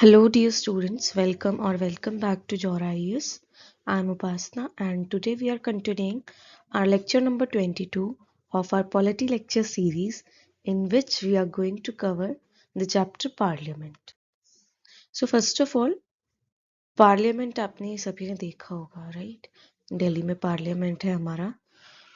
Hello, dear students. Welcome back to Jora IAS. I am Upasna, and today we are continuing our lecture number 22 of our Polity lecture series, in which we are going to cover the chapter Parliament. So, first of all, Parliament आपने सभी ने देखा होगा, right? Delhi में parliament है हमारा.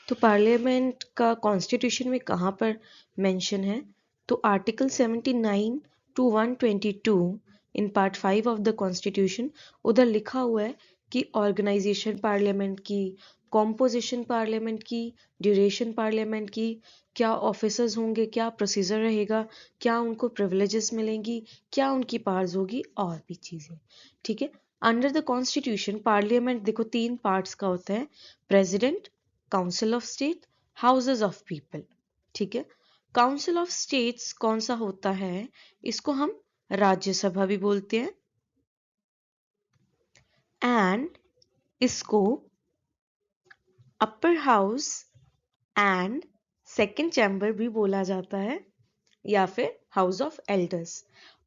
तो parliament का कॉन्स्टिट्यूशन में कहाँ पर मेंशन है? तो article 79 to 122 in part 5 of the constitution उधर लिखा हुआ है कि ऑर्गेनाइजेशन पार्लियामेंट की, कॉम्पोजिशन पार्लियामेंट की, ड्यूरेशन पार्लियामेंट की, क्या ऑफिसर्स होंगे, क्या प्रोसीजर रहेगा, क्या उनको प्रिविलेजेस मिलेंगी, क्या उनकी पावर्स होगी और भी चीज़ें. ठीक है. अंडर द कॉन्स्टिट्यूशन पार्लियामेंट देखो 3 पार्ट्स का होता है. President, council of state, houses of people. ठीक है. काउंसिल ऑफ स्टेट्स कौन सा होता है? इसको हम राज्यसभा भी बोलते हैं एंड इसको upper house and second chamber भी बोला जाता है या फिर हाउस ऑफ एल्डर्स.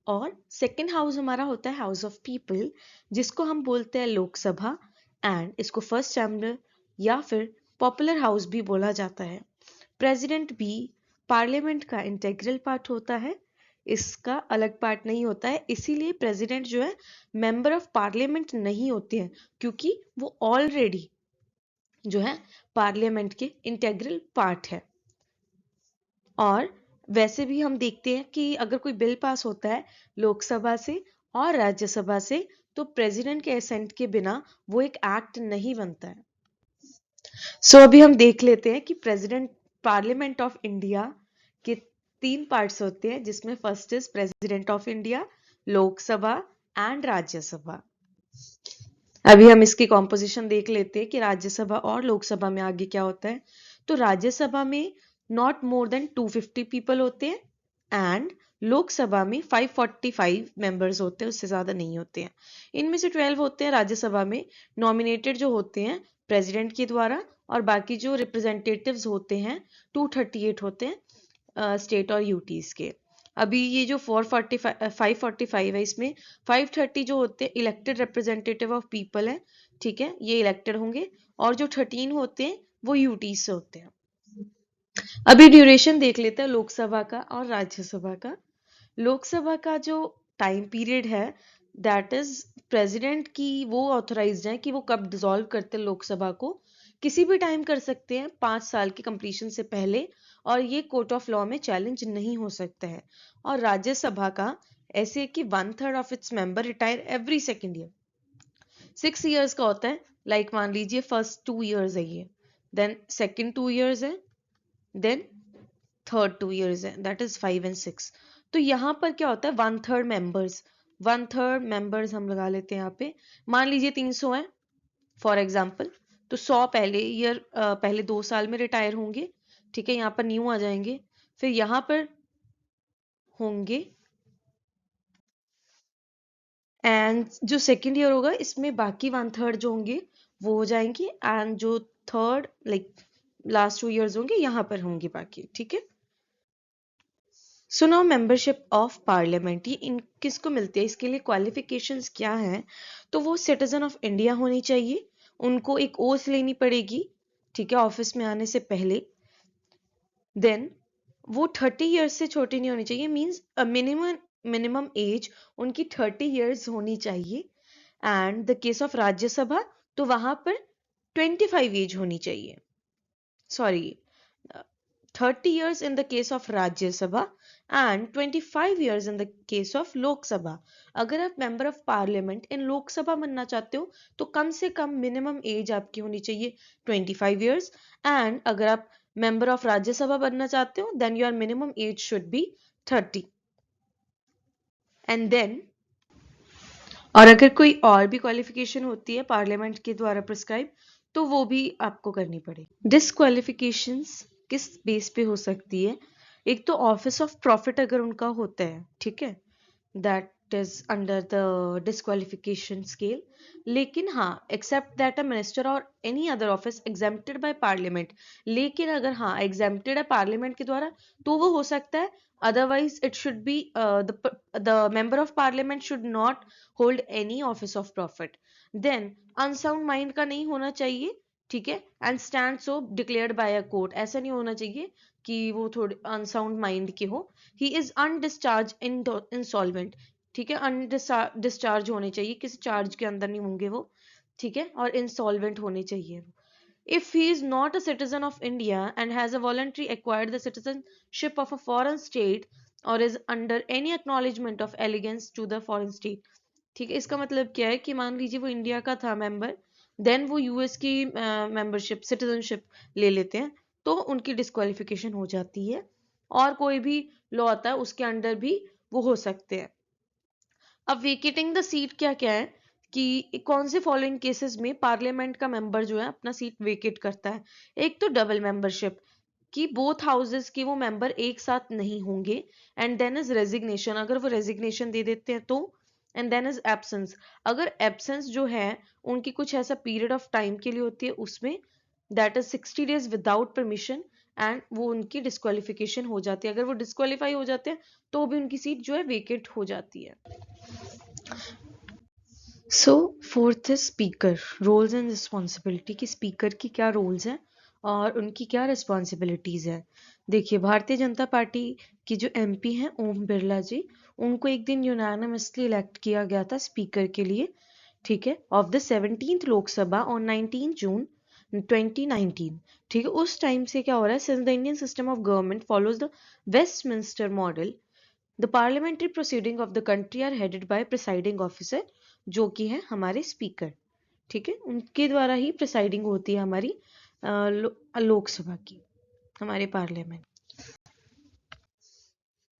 और सेकंड हाउस हमारा होता है हाउस ऑफ पीपल, जिसको हम बोलते हैं लोकसभा, एंड इसको फर्स्ट चैम्बर या फिर पॉपुलर हाउस भी बोला जाता है. प्रेसिडेंट भी पार्लियामेंट का इंटेग्रल पार्ट होता है, इसका अलग पार्ट नहीं होता है. इसीलिए प्रेसिडेंट जो है मेंबर ऑफ पार्लियामेंट नहीं होते हैं, क्योंकि वो ऑलरेडी जो है पार्लियामेंट के इंटेग्रल पार्ट है. और वैसे भी हम देखते हैं कि अगर कोई बिल पास होता है लोकसभा से और राज्यसभा से, तो प्रेसिडेंट के असेंट के बिना वो एक एक्ट नहीं बनता है. सो अभी हम देख लेते हैं कि प्रेसिडेंट पार्लियामेंट ऑफ इंडिया के 3 पार्ट्स होते हैं, जिसमें first is president of India, Lok Sabha and Rajya Sabha. अभी हम इसकी कॉम्पोजिशन देख लेते हैं कि राज्यसभा और लोकसभा में आगे क्या होता है. तो राज्यसभा में नॉट मोर देन 250 पीपल होते हैं एंड लोकसभा में 545 मेंबर्स होते हैं, उससे ज्यादा नहीं होते हैं. इनमें से 12 होते हैं राज्यसभा में नॉमिनेटेड जो होते हैं प्रेसिडेंट के द्वारा, और बाकी जो रिप्रेजेंटेटिव्स होते हैं 238 होते हैं स्टेट और यूटीज के. अभी ये जो 545 है, इसमें 530 जो होते हैं इलेक्टेड रिप्रेजेंटेटिव ऑफ पीपल है. ठीक है, ये इलेक्टेड होंगे, और जो 13 होते हैं वो यूटी से होते हैं. अभी ड्यूरेशन देख लेते हैं लोकसभा का और राज्यसभा का. लोकसभा का जो टाइम पीरियड है दैट इज प्रेसिडेंट की वो ऑथोराइज्ड है कि वो कब डिसॉल्व करते हैं लोकसभा को. किसी भी टाइम कर सकते हैं 5 साल की कंप्लीशन से पहले, और ये कोर्ट ऑफ लॉ में चैलेंज नहीं हो सकता है. और राज्यसभा का ऐसे है कि 1/3 of its member retire every second year. 6 years का होता है. लाइक मान लीजिए फर्स्ट 2 इयर्स है ये, देन सेकेंड 2 इयर्स है, देन थर्ड 2 इयर्स है, दैट इज 5 एंड 6. तो यहाँ पर क्या होता है 1/3 मेंबर्स हम लगा लेते हैं यहाँ पे. मान लीजिए 300 है फॉर एग्जाम्पल, तो 100 पहले ईयर पहले 2 साल में रिटायर होंगे. ठीक है, यहाँ पर न्यू आ जाएंगे. फिर यहाँ पर होंगे, एंड जो सेकेंड ईयर होगा इसमें बाकी 1/3 जो होंगे वो हो जाएंगे, एंड जो थर्ड लाइक लास्ट 2 इयर्स होंगे यहाँ पर होंगे बाकी. ठीक है. So now membership of parliament, ये इन किसको मिलती है, इसके लिए क्वालिफिकेशंस क्या हैं? तो वो सिटीजन ऑफ इंडिया होनी चाहिए, उनको एक ओथ लेनी पड़ेगी. ठीक है, ऑफिस में आने से पहले. देन वो 30 इयर्स से छोटी नहीं होनी चाहिए, मींस मिनिमम एज उनकी 30 इयर्स होनी चाहिए. And the case of Rajya Sabha, तो वहां पर 25 एज होनी चाहिए. Sorry, 30 years in the case of Rajya Sabha and 25 years in the case of Lok Sabha. अगर आप member of parliament in लोक सभा बनना चाहते हो तो कम से कम minimum age आपकी होनी चाहिए 25 years, and अगर आप member of राज्य सभा बनना चाहते हो then your minimum age should be 30. and then और अगर कोई और भी क्वालिफिकेशन होती है पार्लियामेंट के द्वारा प्रिस्क्राइब, तो वो भी आपको करनी पड़ेगी. डिसक्वालिफिकेशंस किस बेस पे हो सकती है? एक तो ऑफिस ऑफ प्रॉफिट अगर उनका होता है, ठीक है, that is under the disqualification scale. लेकिन हाँ, except that a minister or any other office exempted by parliament, लेकिन अगर हाँ exempted है parliament के द्वारा तो वो हो सकता है, otherwise it should be the member of parliament should not hold any office of profit. then unsound mind का नहीं होना चाहिए, ठीक है, and stand so declared by a court, ऐसा नहीं होना चाहिए कि वो थोड़े अनसाउंड माइंड के हो. ही इज अनडिस्चार्ज इंसॉल्वेंट, ठीक है, अनडिस्चार्ज होने चाहिए, किसी चार्ज के अंदर नहीं होंगे वो, ठीक है, और इंसॉल्वेंट होने चाहिए. If he is not a citizen of India and has a voluntarily acquired the citizenship of a foreign state or is under any acknowledgement of allegiance to the foreign state, ठीक है, इसका मतलब क्या है कि मान लीजिए वो इंडिया का था मेंबर, देन वो यूएस की मेंबरशिप सिटीजनशिप ले लेते हैं तो उनकी डिस्क्वालिफिकेशन हो जाती है, और कोई भी लॉ आता है उसके अंडर भी वो हो सकते हैं. अब वेकेटिंग द सीट क्या क्या है कि कौन से फॉलोइंग केसेस में पार्लियामेंट का मेंबर जो है अपना सीट वेकेट करता है. एक तो डबल मेंबरशिप, कि बोथ हाउसेस के वो मेंबर एक साथ नहीं होंगे, एंड देन इज रेजिग्नेशन, अगर वो रेजिग्नेशन दे देते हैं तो, एंड देन इज एब्सेंस, अगर एब्सेंस जो है उनकी कुछ ऐसा पीरियड ऑफ टाइम के लिए होती है उसमें, that is 60 days without permission, and वो उनकी डिस्क्वालिफिकेशन हो जाती है. अगर वो डिस्क्वालीफाई हो जाते हैं तो भी उनकी सीट जो है वेकेट हो जाती है. सो फोर्थ है स्पीकर, रोल्स एंड रिस्पॉन्सिबिलिटी, कि स्पीकर की क्या रोल्स हैं और उनकी क्या रिस्पॉन्सिबिलिटीज़ हैं. देखिए, भारतीय जनता पार्टी की जो एमपी हैं ओम बिरला जी, उनको एक दिन यूनानिमसली इलेक्ट किया गया था स्पीकर के लिए, ठीक है, of the 17th Lok Sabha on 19 जून 2019. ठीक है, उस टाइम से क्या हो रहा है, since the Indian system of government follows the Westminster model, the parliamentary proceeding of the country are headed by presiding officer, जो कि है हमारे स्पीकर, ठीक है, उनके द्वारा ही प्रिसाइडिंग होती है हमारी लोकसभा की, हमारे पार्लियामेंट.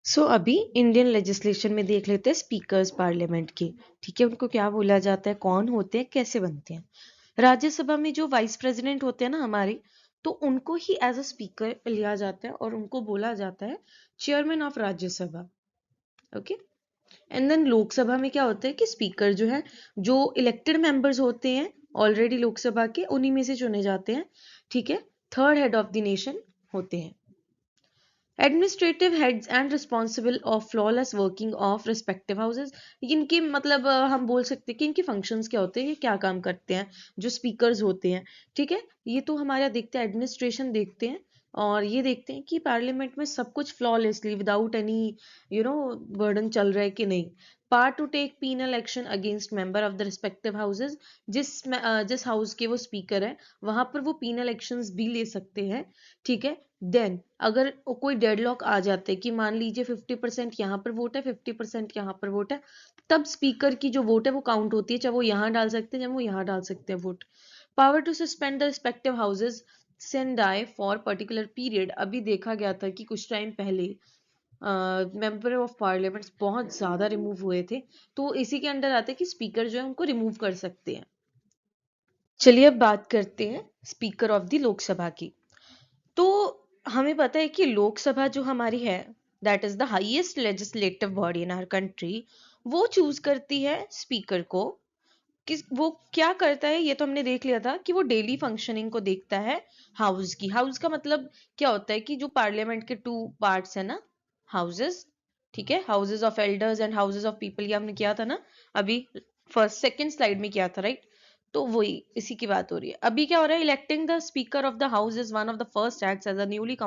सो अभी इंडियन लेजिस्लेशन में देख लेते हैं स्पीकर्स पार्लियामेंट के, ठीक है, उनको क्या बोला जाता है, कौन होते हैं, कैसे बनते हैं. राज्यसभा में जो वाइस प्रेसिडेंट होते हैं ना हमारे, तो उनको ही एज अ स्पीकर लिया जाता है और उनको बोला जाता है chairman of Rajya Sabha. Okay, and then Lok Sabha में क्या होता है कि स्पीकर जो है, जो इलेक्टेड मेंबर्स होते हैं ऑलरेडी लोकसभा के, उन्हीं में से चुने जाते हैं, ठीक है, third head of the nation होते हैं. Administrative heads and responsible of flawless working of respective houses, इनके मतलब हम बोल सकते हैं कि इनके फंक्शंस क्या होते हैं, ये क्या काम करते हैं जो स्पीकर्स होते हैं, ठीक है. ये तो हमारा देखते हैं, एडमिनिस्ट्रेशन देखते हैं, और ये देखते हैं कि पार्लियामेंट में सब कुछ फ्लॉलेसली विदाउट एनी बर्डन चल रहा है कि नहीं. Power to take penal action against member of the respective houses, जिस हाउस के वो स्पीकर है वहां पर वो पीनल एक्शंस भी ले सकते हैं, ठीक है. देन अगर कोई डेडलॉक आ जाते हैं कि मान लीजिए 50% यहाँ पर वोट है, 50% यहाँ पर वोट है, तब स्पीकर की जो वोट है वो काउंट होती है, चाहे वो यहाँ डाल सकते हैं चाहे वो यहाँ डाल सकते हैं vote. Power to suspend the respective houses sine die for particular period, अभी देखा गया था कि कुछ टाइम पहले मेंबर ऑफ पार्लियामेंट बहुत ज्यादा रिमूव हुए थे, तो इसी के अंडर आते हैं कि स्पीकर जो है उनको रिमूव कर सकते हैं. चलिए अब बात करते हैं स्पीकर ऑफ द लोकसभा की. तो हमें पता है कि लोकसभा जो हमारी है, that is the highest legislative body in our country, वो चूज करती है स्पीकर को. कि वो क्या करता है ये तो हमने देख लिया था कि वो डेली फंक्शनिंग को देखता है हाउस की. हाउस का मतलब क्या होता है कि जो पार्लियामेंट के 2 पार्ट्स है ना, हाउसेस, ठीक है, houses of elders and houses of people, ये हमने किया था ना अभी फर्स्ट सेकंड स्लाइड में किया था, राइट. तो वही इसी की बात हो रही है. अभी क्या हो रहा है, electing the speaker of the house is one of the first acts as a newly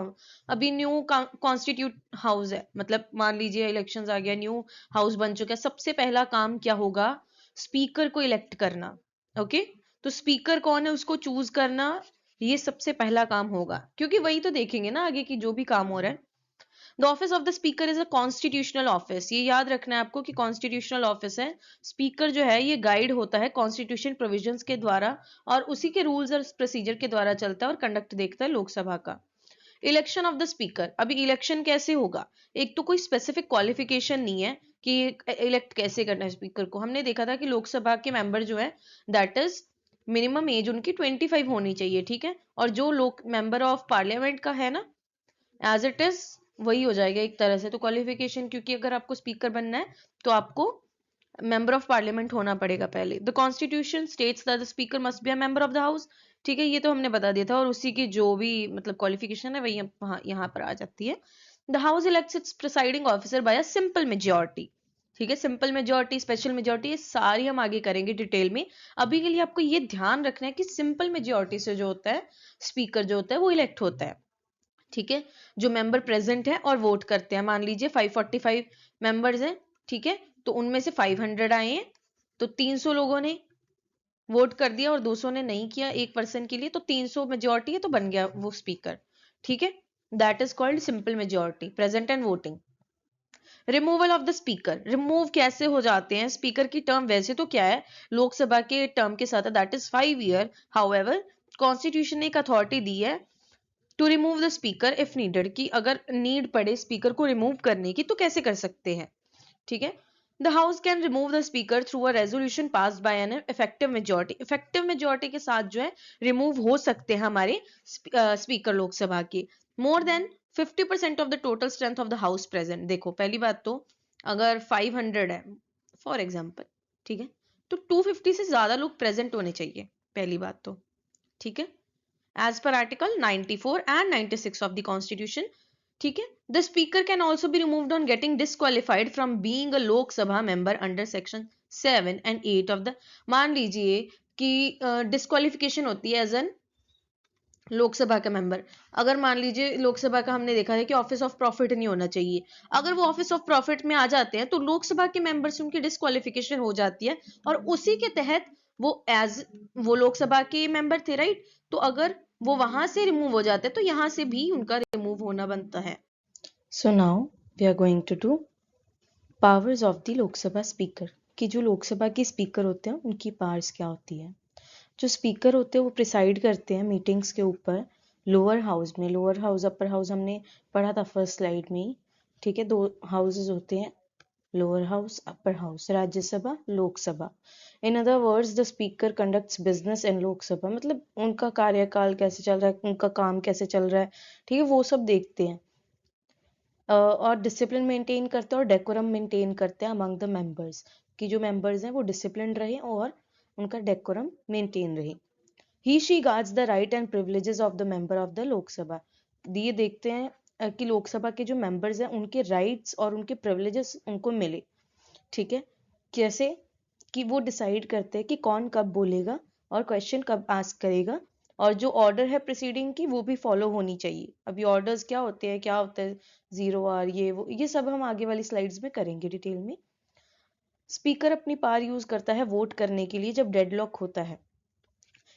अभी न्यू कॉन्स्टिट्यूट हाउस है, मतलब मान लीजिए इलेक्शंस आ गया, न्यू हाउस बन चुका है, सबसे पहला काम क्या होगा, स्पीकर को इलेक्ट करना. ओके, तो स्पीकर कौन है उसको चूज करना, ये सबसे पहला काम होगा, क्योंकि वही तो देखेंगे ना आगे की जो भी काम हो रहा है. The office of the speaker is a constitutional office, ये याद रखना है आपको कि कॉन्स्टिट्यूशनल ऑफिस है. स्पीकर जो है ये गाइड होता है कॉन्स्टिट्यूशन प्रोविजंस के द्वारा, और उसी के रूल्स और प्रोसीजर के द्वारा चलता है और कंडक्ट देखता है लोकसभा का. इलेक्शन ऑफ द स्पीकर, अभी इलेक्शन कैसे होगा, एक तो कोई स्पेसिफिक क्वालिफिकेशन नहीं है कि इलेक्ट कैसे करना है स्पीकर को. हमने देखा था कि लोकसभा के मेंबर जो है, दैट इज मिनिमम एज उनकी 25 होनी चाहिए, ठीक है, और जो लोक मेंबर ऑफ पार्लियामेंट का है ना, एज इट इज वही हो जाएगा एक तरह से तो क्वालिफिकेशन, क्योंकि अगर आपको स्पीकर बनना है तो आपको मेंबर ऑफ पार्लियामेंट होना पड़ेगा पहले। The constitution states that the speaker must be a member of the house. ठीक है, ये तो हमने बता दिया था, और उसी की जो भी मतलब क्वालिफिकेशन है वही यहाँ पर आ जाती है। The house elects its presiding officer by a simple majority. ठीक है, सिंपल मेजोरिटी, स्पेशल मेजोरिटी, ये सारी हम आगे करेंगे डिटेल में। अभी के लिए आपको ये ध्यान रखना है कि सिंपल मेजोरिटी से जो होता है स्पीकर जो होता है वो इलेक्ट होता है। ठीक है, जो मेंबर प्रेजेंट है और वोट करते हैं, मान लीजिए 545 मेंबर्स हैं, ठीक है, तो उनमें से 500 आए हैं, तो 300 लोगों ने वोट कर दिया और 200 ने नहीं किया एक पर्सन के लिए, तो 300 मेजोरिटी है तो बन गया वो स्पीकर। ठीक है, that is called simple majority, present and voting. Removal of the speaker, remove कैसे हो जाते हैं स्पीकर की टर्म? वैसे तो क्या है, लोकसभा के टर्म के साथ that is 5 year, however constitution ने एक अथॉरिटी दी है to remove the speaker if needed, कि अगर नीड पड़े स्पीकर को रिमूव करने की तो कैसे कर सकते हैं। ठीक है, the house can remove the speaker through a resolution passed by an effective majority. Effective majority के साथ जो है रिमूव हो सकते हैं हमारे स्पीकर लोकसभा के। More than 50% of the total strength of the house present. देखो पहली बात तो अगर 500 है फॉर एग्जाम्पल, ठीक है, तो 250 से ज्यादा लोग प्रेजेंट होने चाहिए, पहली बात तो। ठीक है, as per article 94 and 96 of the constitution। ठीक है, the speaker can also be removed on getting disqualified from being a lok sabha member under section 7 and 8 of the, मान लीजिए कि डिस्क्वालिफिकेशन होती है एज एन लोकसभा का मेंबर। अगर मान लीजिए लोकसभा का हमने देखा है कि ऑफिस ऑफ प्रॉफिट नहीं होना चाहिए, अगर वो ऑफिस ऑफ प्रॉफिट में आ जाते हैं तो लोकसभा के मेंबर से उनकी डिस्क्वालिफिकेशन हो जाती है, और उसी के तहत वो लोकसभा के मेंबर थे, राइट, तो अगर वो वहां से रिमूव हो जाते हैं तो यहाँ से भी उनका रिमूव होना बनता है। So now we are going to do powers of the Lok Sabha speaker, कि जो लोकसभा के स्पीकर होते हैं उनकी पावर्स क्या होती है। जो स्पीकर होते हैं वो प्रिसाइड करते हैं मीटिंग्स के ऊपर लोअर हाउस में। लोअर हाउस अपर हाउस हमने पढ़ा था फर्स्ट स्लाइड में ही। ठीक है, दो हाउसेस होते हैं, lower house upper house, Rajya Sabha Lok Sabha. In other words the speaker conducts business in Lok Sabha, मतलब उनका कार्यकाल कैसे चल रहा है, उनका काम कैसे चल रहा है, ठीक है, वो सब देखते हैं। और डिसिप्लिन मेंटेन करते हैं और डेकोरम मेंटेन करते हैं अमंग द मेंबर्स, कि जो मेंबर्स हैं वो डिसिप्लिन रहे और उनका डेकोरम मेंटेन रहे। He she guards the right and privileges of the member of the Lok Sabha. ये देखते हैं कि लोकसभा के जो मेंबर्स हैं उनके राइट्स और उनके प्रिविलेजेस उनको मिले। ठीक है, कैसे कि वो डिसाइड करते हैं कि कौन कब बोलेगा और क्वेश्चन कब आस्क करेगा, और जो ऑर्डर है प्रोसीडिंग की वो भी फॉलो होनी चाहिए। अभी ऑर्डर्स क्या होते हैं, क्या होता है 0 आवर, ये वो, ये सब हम आगे वाली स्लाइड्स में करेंगे डिटेल में। स्पीकर अपनी पावर यूज करता है वोट करने के लिए जब डेडलॉक होता है।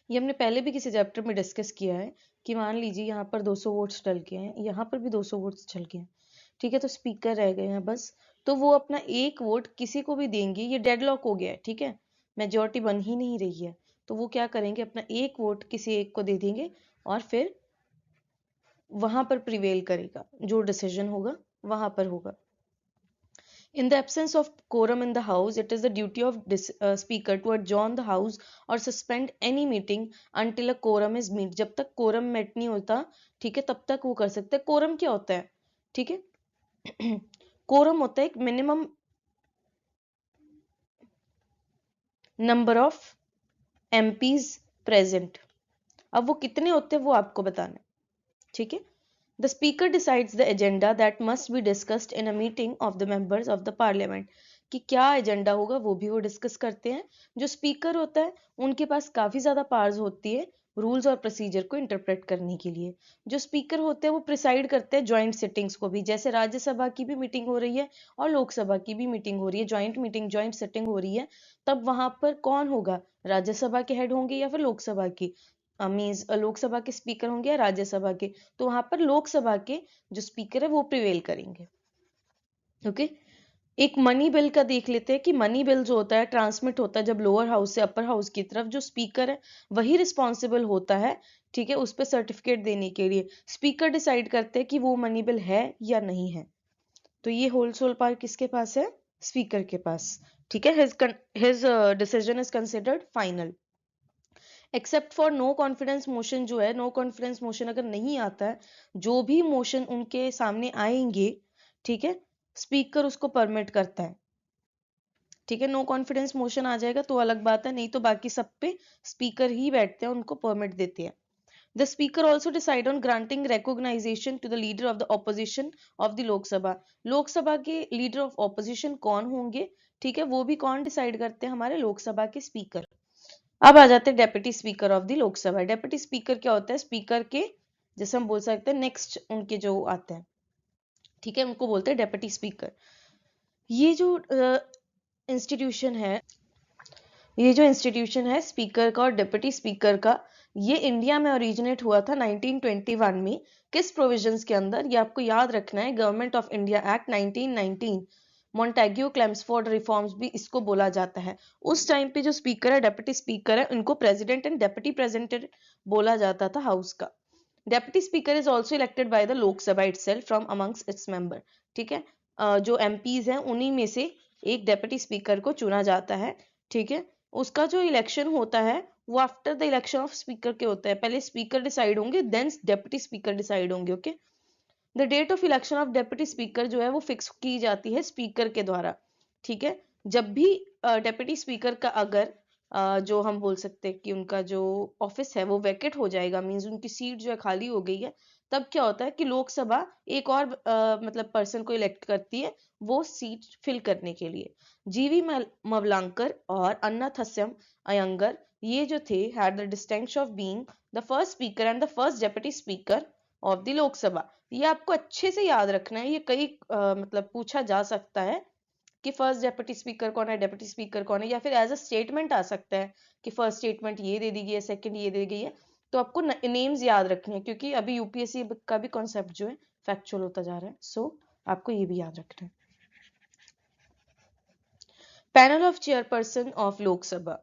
ये हमने पहले भी किसी चैप्टर में डिस्कस किया है कि मान लीजिए यहाँ पर 200 वोट्स डल गए हैं, यहाँ पर भी 200 वोट्स चल गए हैं, ठीक है, तो स्पीकर रह गए हैं बस, तो वो अपना एक वोट किसी को भी देंगे, ये डेडलॉक हो गया है, ठीक है, मेजोरिटी बन ही नहीं रही है, तो वो क्या करेंगे, अपना एक वोट किसी एक को दे देंगे और फिर वहां पर प्रिवेल करेगा, जो डिसीजन होगा वहां पर होगा। In the absence of quorum in the house, it is the duty of speaker to adjourn the house or suspend any meeting until a quorum is met। जब तक quorum met नहीं होता, ठीक है, तब तक वो कर सकते हैं। quorum क्या होता है, ठीक है, quorum होता है एक minimum number of MPs present. अब वो कितने होते हैं वो आपको बताना है, ठीक है। The speaker decides the agenda that must be discussed in a meeting of the members of the parliament। कि क्या एजेंडा होगा वो भी वो डिस्कस करते हैं। जो स्पीकर होता है उनके पास काफी ज्यादा पावर्स होती है रूल्स और प्रोसीजर को इंटरप्रेट करने के लिए। जो स्पीकर होते हैं वो प्रिसाइड करते हैं ज्वाइंट सिटिंग्स को भी, जैसे राज्यसभा की भी मीटिंग हो रही है और लोकसभा की भी मीटिंग हो रही है, ज्वाइंट मीटिंग ज्वाइंट सिटिंग हो रही है, तब वहां पर कौन होगा, राज्यसभा के हेड होंगे या फिर लोकसभा की, मीन्स लोकसभा के स्पीकर होंगे या राज्यसभा के, तो वहां पर लोकसभा के जो स्पीकर है वो प्रिवेल करेंगे। ओके, एक मनी बिल का देख लेते हैं कि मनी बिल जो होता है ट्रांसमिट होता है जब लोअर हाउस से अपर हाउस की तरफ, जो स्पीकर है वही रिस्पॉन्सिबल होता है, ठीक है, उस पर सर्टिफिकेट देने के लिए। स्पीकर डिसाइड करते हैं कि वो मनी बिल है या नहीं है, तो ये होल सोल पावर किसके पास है, स्पीकर के पास, ठीक है, his decision is considered final. Except for no confidence motion जो है, नो कॉन्फिडेंस मोशन अगर नहीं आता है, जो भी मोशन उनके सामने आएंगे, ठीक है, स्पीकर उसको परमिट करता है। ठीक है, नो कॉन्फिडेंस मोशन आ जाएगा तो अलग बात है, नहीं तो बाकी सब पे स्पीकर ही बैठते हैं, उनको परमिट देते हैं। The speaker also decide on granting recognition to the leader of the opposition of the Lok Sabha. लोक सभा के लीडर ऑफ ऑपोजिशन कौन होंगे, ठीक है, वो भी कौन डिसाइड करते हैं, हमारे लोक सभा के स्पीकर। अब आ जाते हैं deputy speaker of the Lok सभा। डेप्यूटी स्पीकर क्या होता है, स्पीकर के जैसे हम बोल सकते हैं नेक्स्ट उनके जो आते हैं, ठीक है, उनको बोलते हैं डेप्यूटी स्पीकर। ये जो इंस्टीट्यूशन है, ये जो इंस्टीट्यूशन है स्पीकर का और डिप्टी स्पीकर का, ये इंडिया में ओरिजिनेट हुआ था 1921 में। किस प्रोविजंस के अंदर, ये आपको याद रखना है, government of India act 1919, Montagu Chelmsford reforms भी इसको बोला जाता है। उस टाइम पे जो स्पीकर है, डेप्यूटी स्पीकर है, उनको प्रेसिडेंट एंड डेप्यूटी प्रेसिडेंट बोला जाता था हाउस का। Deputy speaker is also elected by the Lok सभा itself from amongst its member. ठीक है, जो एमपीज हैं उन्हीं में से एक डेप्यूटी स्पीकर को चुना जाता है। ठीक है, उसका जो इलेक्शन होता है वो after the election of speaker के होता है, पहले स्पीकर डिसाइड होंगे देन डेप्यूटी स्पीकर डिसाइड होंगे। Okay, the date of election of deputy speaker जो है वो फिक्स की जाती है स्पीकर के द्वारा। ठीक है, जब भी डेप्यूटी स्पीकर का अगर जो हम बोल सकते हैं कि उनका जो ऑफिस है वो वैकेट हो जाएगा, मींस उनकी सीट जो है खाली हो गई है, तब क्या होता है कि लोकसभा एक और मतलब पर्सन को इलेक्ट करती है वो सीट फिल करने के लिए। जीवी मवलांकर और अन्नाथस्यम अयंगर ये जो थे had the distinction of being the first speaker and the first deputy speaker of the Lok Sabha. ये आपको अच्छे से याद रखना है, ये कई मतलब पूछा जा सकता है कि फर्स्ट डेप्यूटी स्पीकर कौन है, डेप्यूटी स्पीकर कौन है, या फिर एज अ स्टेटमेंट आ सकता है कि फर्स्ट स्टेटमेंट ये दे दी गई है, सेकंड ये दे दी गई है। तो आपको नेम्स याद रखने हैं क्योंकि अभी यूपीएससी का भी कॉन्सेप्ट जो है फैक्चुअल होता जा रहा है, सो आपको ये भी याद रखना है। Panel of chairperson of Lok Sabha,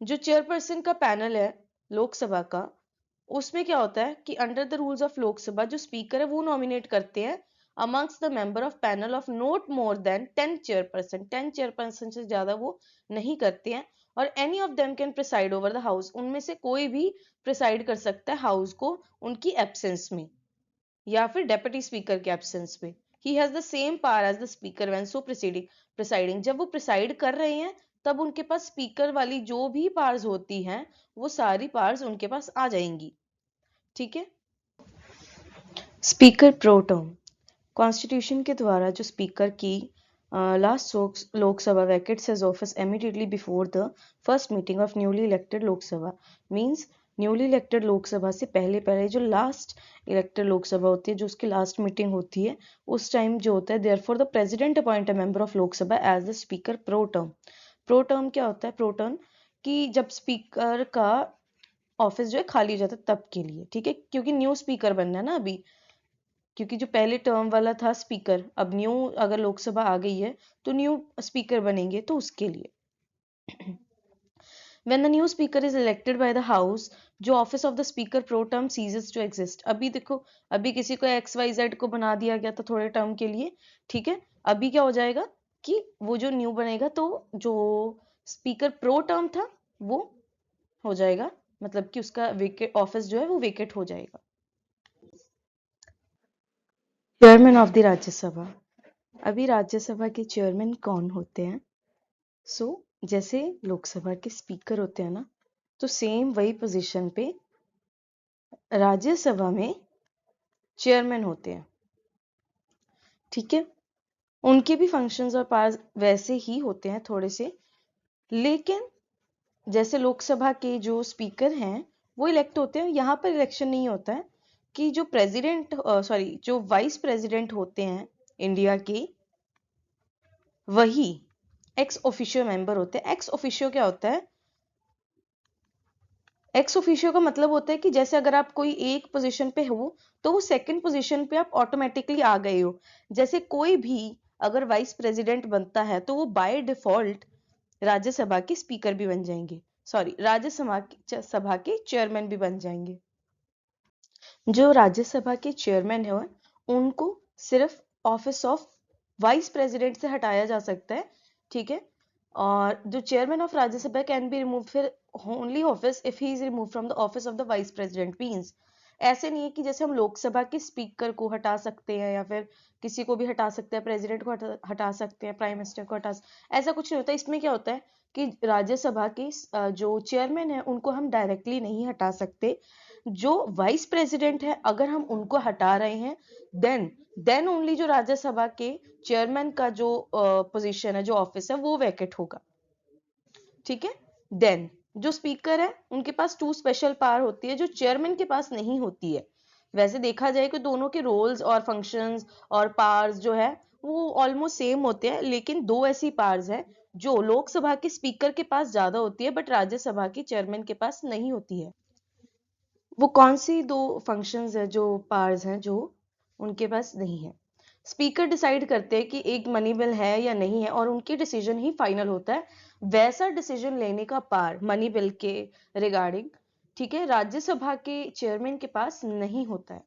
जो चेयरपर्सन का पैनल है लोकसभा का, उसमें क्या होता है कि under the rules of Lok Sabha जो स्पीकर है वो नॉमिनेट करते हैं amongst the member of panel of note more than 10 chairperson. 10 chairperson से ज्यादा वो नहीं करते हैं, और any of them can preside over the house, उनमें से कोई भी प्रिसाइड कर सकता है हाउस को उनकी एब्सेंस में या फिर डेप्यूटी स्पीकर के एब्सेंस में। He has the same power as the speaker when so presiding, जब वो प्रिसाइड कर रहे हैं तब उनके पास स्पीकर वाली जो भी पावर्स होती हैं वो सारी पावर्स उनके पास आ जाएंगी। ठीक है, स्पीकर प्रो टर्म, कॉन्स्टिट्यूशन के द्वारा जो स्पीकर की last Lok Sabha vacates his office immediately before the first meeting of newly elected Lok Sabha. Means newly elected Lok Sabha से पहले पहले जो लास्ट इलेक्टेड लोकसभा होती है, जो उसकी लास्ट मीटिंग होती है, उस टाइम जो होता है therefore the president appoint a member of Lok Sabha as the speaker pro term. Pro term क्या होता है, प्रो टर्म कि जब स्पीकर का ऑफिस जो है खाली हो जाता है तब के लिए। ठीक है, क्योंकि न्यू स्पीकर बनना है ना अभी, क्योंकि जो पहले टर्म वाला था स्पीकर, अब न्यू अगर लोकसभा आ गई है तो न्यू स्पीकर बनेंगे, तो उसके लिए when the new speaker is elected by the house, जो office of the speaker pro term ceases to exist. अभी देखो, अभी किसी को XYZ को बना दिया गया था थोड़े टर्म के लिए, ठीक है, अभी क्या हो जाएगा कि वो जो न्यू बनेगा तो जो स्पीकर प्रो टर्म था वो हो जाएगा, मतलब कि उसका वेकेट ऑफिस जो है वो वेकेट हो जाएगा। चेयरमैन ऑफ द राज्यसभा, अभी राज्यसभा के चेयरमैन कौन होते हैं? सो जैसे लोकसभा के स्पीकर होते हैं ना, तो सेम वही पोजीशन पे राज्यसभा में चेयरमैन होते हैं। ठीक है, उनके भी फंक्शंस और पावर्स वैसे ही होते हैं थोड़े से, लेकिन जैसे लोकसभा के जो स्पीकर हैं वो इलेक्ट होते हैं, यहाँ पर इलेक्शन नहीं होता है कि जो प्रेसिडेंट जो वाइस प्रेसिडेंट होते हैं इंडिया के, वही एक्स ऑफिशियो मेंबर होते हैं। एक्स ऑफिशियो क्या होता है? एक्स ऑफिशियो का मतलब होता है कि जैसे अगर आप कोई एक पोजीशन पे हो तो वो सेकंड पोजीशन पे आप ऑटोमेटिकली आ गए हो। जैसे कोई भी अगर वाइस प्रेसिडेंट बनता है तो वो बाय डिफॉल्ट राज्यसभा के स्पीकर भी बन जाएंगे, राज्यसभा के चेयरमैन भी बन जाएंगे। जो राज्यसभा के चेयरमैन है उनको सिर्फ ऑफिस ऑफ वाइस प्रेसिडेंट से हटाया जा सकता है। ठीक है, और जो chairman of Rajya Sabha can be remove फिर only office if he is remove from the office of the vice president. Means ऐसे नहीं है कि जैसे हम लोकसभा के स्पीकर को हटा सकते हैं या फिर किसी को भी हटा सकते हैं, प्रेसिडेंट को हटा सकते हैं, प्राइम मिनिस्टर को ऐसा कुछ नहीं होता। इसमें क्या होता है कि राज्यसभा के जो चेयरमैन है उनको हम डायरेक्टली नहीं हटा सकते। जो वाइस प्रेसिडेंट है अगर हम उनको हटा रहे हैं देन ओनली जो राज्यसभा के चेयरमैन का जो पोजीशन है, जो ऑफिस है, वो वैकेट होगा। ठीक है। देन जो स्पीकर है उनके पास 2 स्पेशल पावर होती है जो चेयरमैन के पास नहीं होती है। वैसे देखा जाए कि दोनों के रोल्स और फंक्शंस और पावर्स जो है वो ऑलमोस्ट सेम होते हैं, लेकिन 2 ऐसी पावर्स है जो लोकसभा के स्पीकर के पास ज्यादा होती है बट राज्यसभा के चेयरमैन के पास नहीं होती है। वो कौन सी 2 फंक्शंस है, जो पावर्स हैं जो उनके पास नहीं है? स्पीकर डिसाइड करते हैं कि एक मनी बिल है या नहीं है और उनकी डिसीजन ही फाइनल होता है। वैसा डिसीजन लेने का पावर मनी बिल के रिगार्डिंग, ठीक है, राज्यसभा के चेयरमैन के पास नहीं होता है।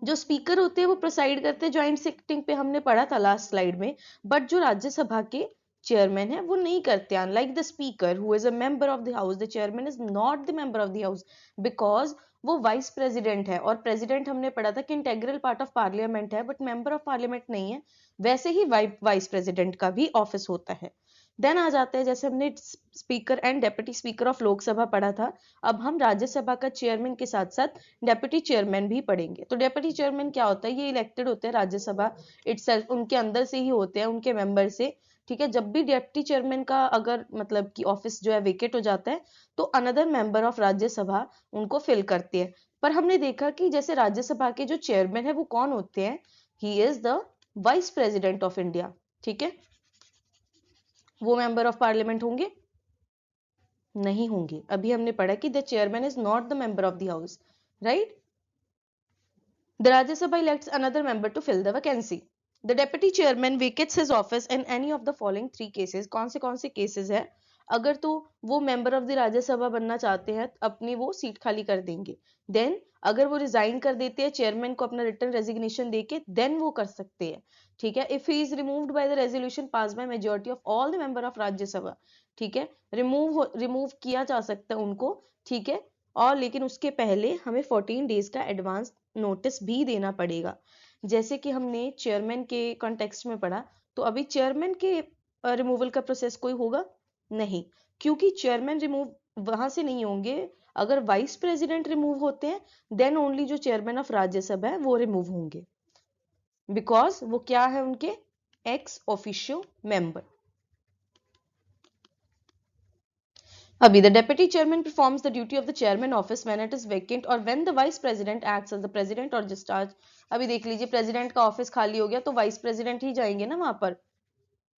जो स्पीकर होते हैं वो प्रिसाइड करते हैं, ज्वाइंट सिटिंग पे हमने पढ़ा था लास्ट स्लाइड में, बट जो राज्यसभा के चेयरमैन है वो नहीं करते। Unlike the speaker who is a member of the house, the chairman is not the member of the house because वो वाइस प्रेसिडेंट है, और प्रेसिडेंट हमने पढ़ा था कि इंटेग्रल पार्ट ऑफ पार्लियामेंट है बट मेंबर ऑफ पार्लियामेंट नहीं है। वैसे ही वाइस प्रेसिडेंट का भी ऑफिस होता है। देन आ जाते हैं, जैसे हमने speaker and deputy speaker of Lok Sabha पढ़ा था, अब हम राज्यसभा का चेयरमैन के साथ साथ डेप्यूटी चेयरमैन भी पढ़ेंगे। तो डेप्यूटी चेयरमैन क्या होता है? ये इलेक्टेड होते हैं राज्यसभा इटसेल्फ, उनके अंदर से ही होते हैं, उनके मेंबर से। ठीक है। जब भी डेप्यूटी चेयरमैन का अगर मतलब कि ऑफिस जो है वेकेट हो जाता है तो अनदर मेंबर ऑफ राज्यसभा उनको फिल करते हैं। पर हमने देखा कि जैसे राज्यसभा के जो चेयरमैन है वो कौन होते हैं? He is the vice president of India. ठीक है। वो मेंबर ऑफ पार्लियामेंट होंगे? नहीं होंगे। अभी हमने पढ़ा कि the chairman is not the member of the house, right? The Rajya Sabha elects another member to fill the vacancy. The deputy chairman vacates his office in any of the following 3 cases. कौन से cases है? अगर तो वो member of the राज्य सभा बनना चाहते हैं अपनी वो सीट खाली कर देंगे। Then अगर वो resign कर देते हैं chairman को अपना written resignation देके, then वो कर सकते हैं। ठीक है। If he is removed by the resolution passed by majority of all the member of राज्य सभा, ठीक है, रिमूव किया जा सकता है उनको। ठीक है। और लेकिन उसके पहले हमें 14 डेज का एडवांस नोटिस भी देना पड़ेगा। जैसे कि हमने चेयरमैन के कॉन्टेक्स्ट में पढ़ा, तो अभी चेयरमैन के रिमूवल का प्रोसेस कोई होगा नहीं, क्योंकि चेयरमैन रिमूव वहां से नहीं होंगे। अगर वाइस प्रेसिडेंट रिमूव होते हैं देन ओनली जो चेयरमैन ऑफ राज्यसभा है वो रिमूव होंगे, बिकॉज वो क्या है, उनके एक्स ऑफिशियो मेंबर। अभी the deputy chairman performs the duty of the chairman office when it is vacant or when the vice president acts as the president or discharge। अभी देख लीजिए, प्रेसिडेंट का ऑफिस खाली हो गया तो वाइस प्रेसिडेंट ही जाएंगे ना वहां पर।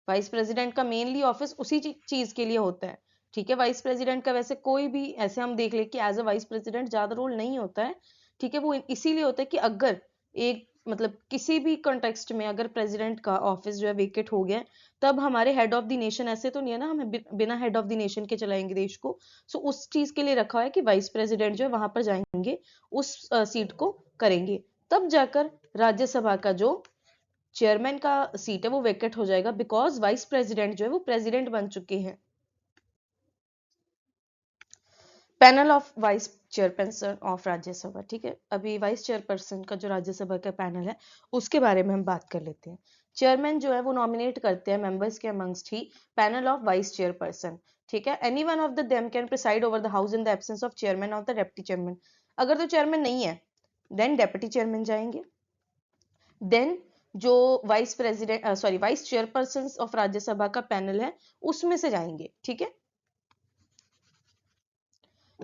वाइस प्रेसिडेंट का मेनली ऑफिस उसी चीज के लिए होता है। ठीक है। वाइस प्रेसिडेंट का वैसे कोई भी ऐसे हम देख ले कि एज अ वाइस प्रेसिडेंट ज्यादा रोल नहीं होता है। ठीक है। वो इसीलिए होता है कि अगर एक मतलब किसी भी कॉन्टेक्स्ट में अगर प्रेसिडेंट का ऑफिस जो है वेकेट हो गया तब हमारे हेड ऑफ द नेशन, ऐसे तो नहीं है ना हमें बिना हेड ऑफ द नेशन के चलाएंगे देश को, सो उस चीज के लिए रखा है कि वाइस प्रेसिडेंट जो है वहां पर जाएंगे, उस सीट को करेंगे, तब जाकर राज्यसभा का जो चेयरमैन का सीट है वो वेकेट हो जाएगा, बिकॉज वाइस प्रेसिडेंट जो है वो प्रेसिडेंट बन चुके हैं। Panel of vice chairperson of Rajya Sabha. ठीक है। अभी वाइस चेयरपर्सन का जो राज्यसभा का पैनल है उसके बारे में हम बात कर लेते हैं। चेयरमैन जो है वो नॉमिनेट करते हैं मेंबर्स के amongst he panel of vice chairperson. ठीक है। Any one of the them can preside over the house in the absence of chairman of the deputy chairman. अगर तो चेयरमैन नहीं है देन डेप्यूटी चेयरमैन जाएंगे। देन जो vice president vice chairperson of Rajya Sabha का panel है उसमें से जाएंगे। ठीक है।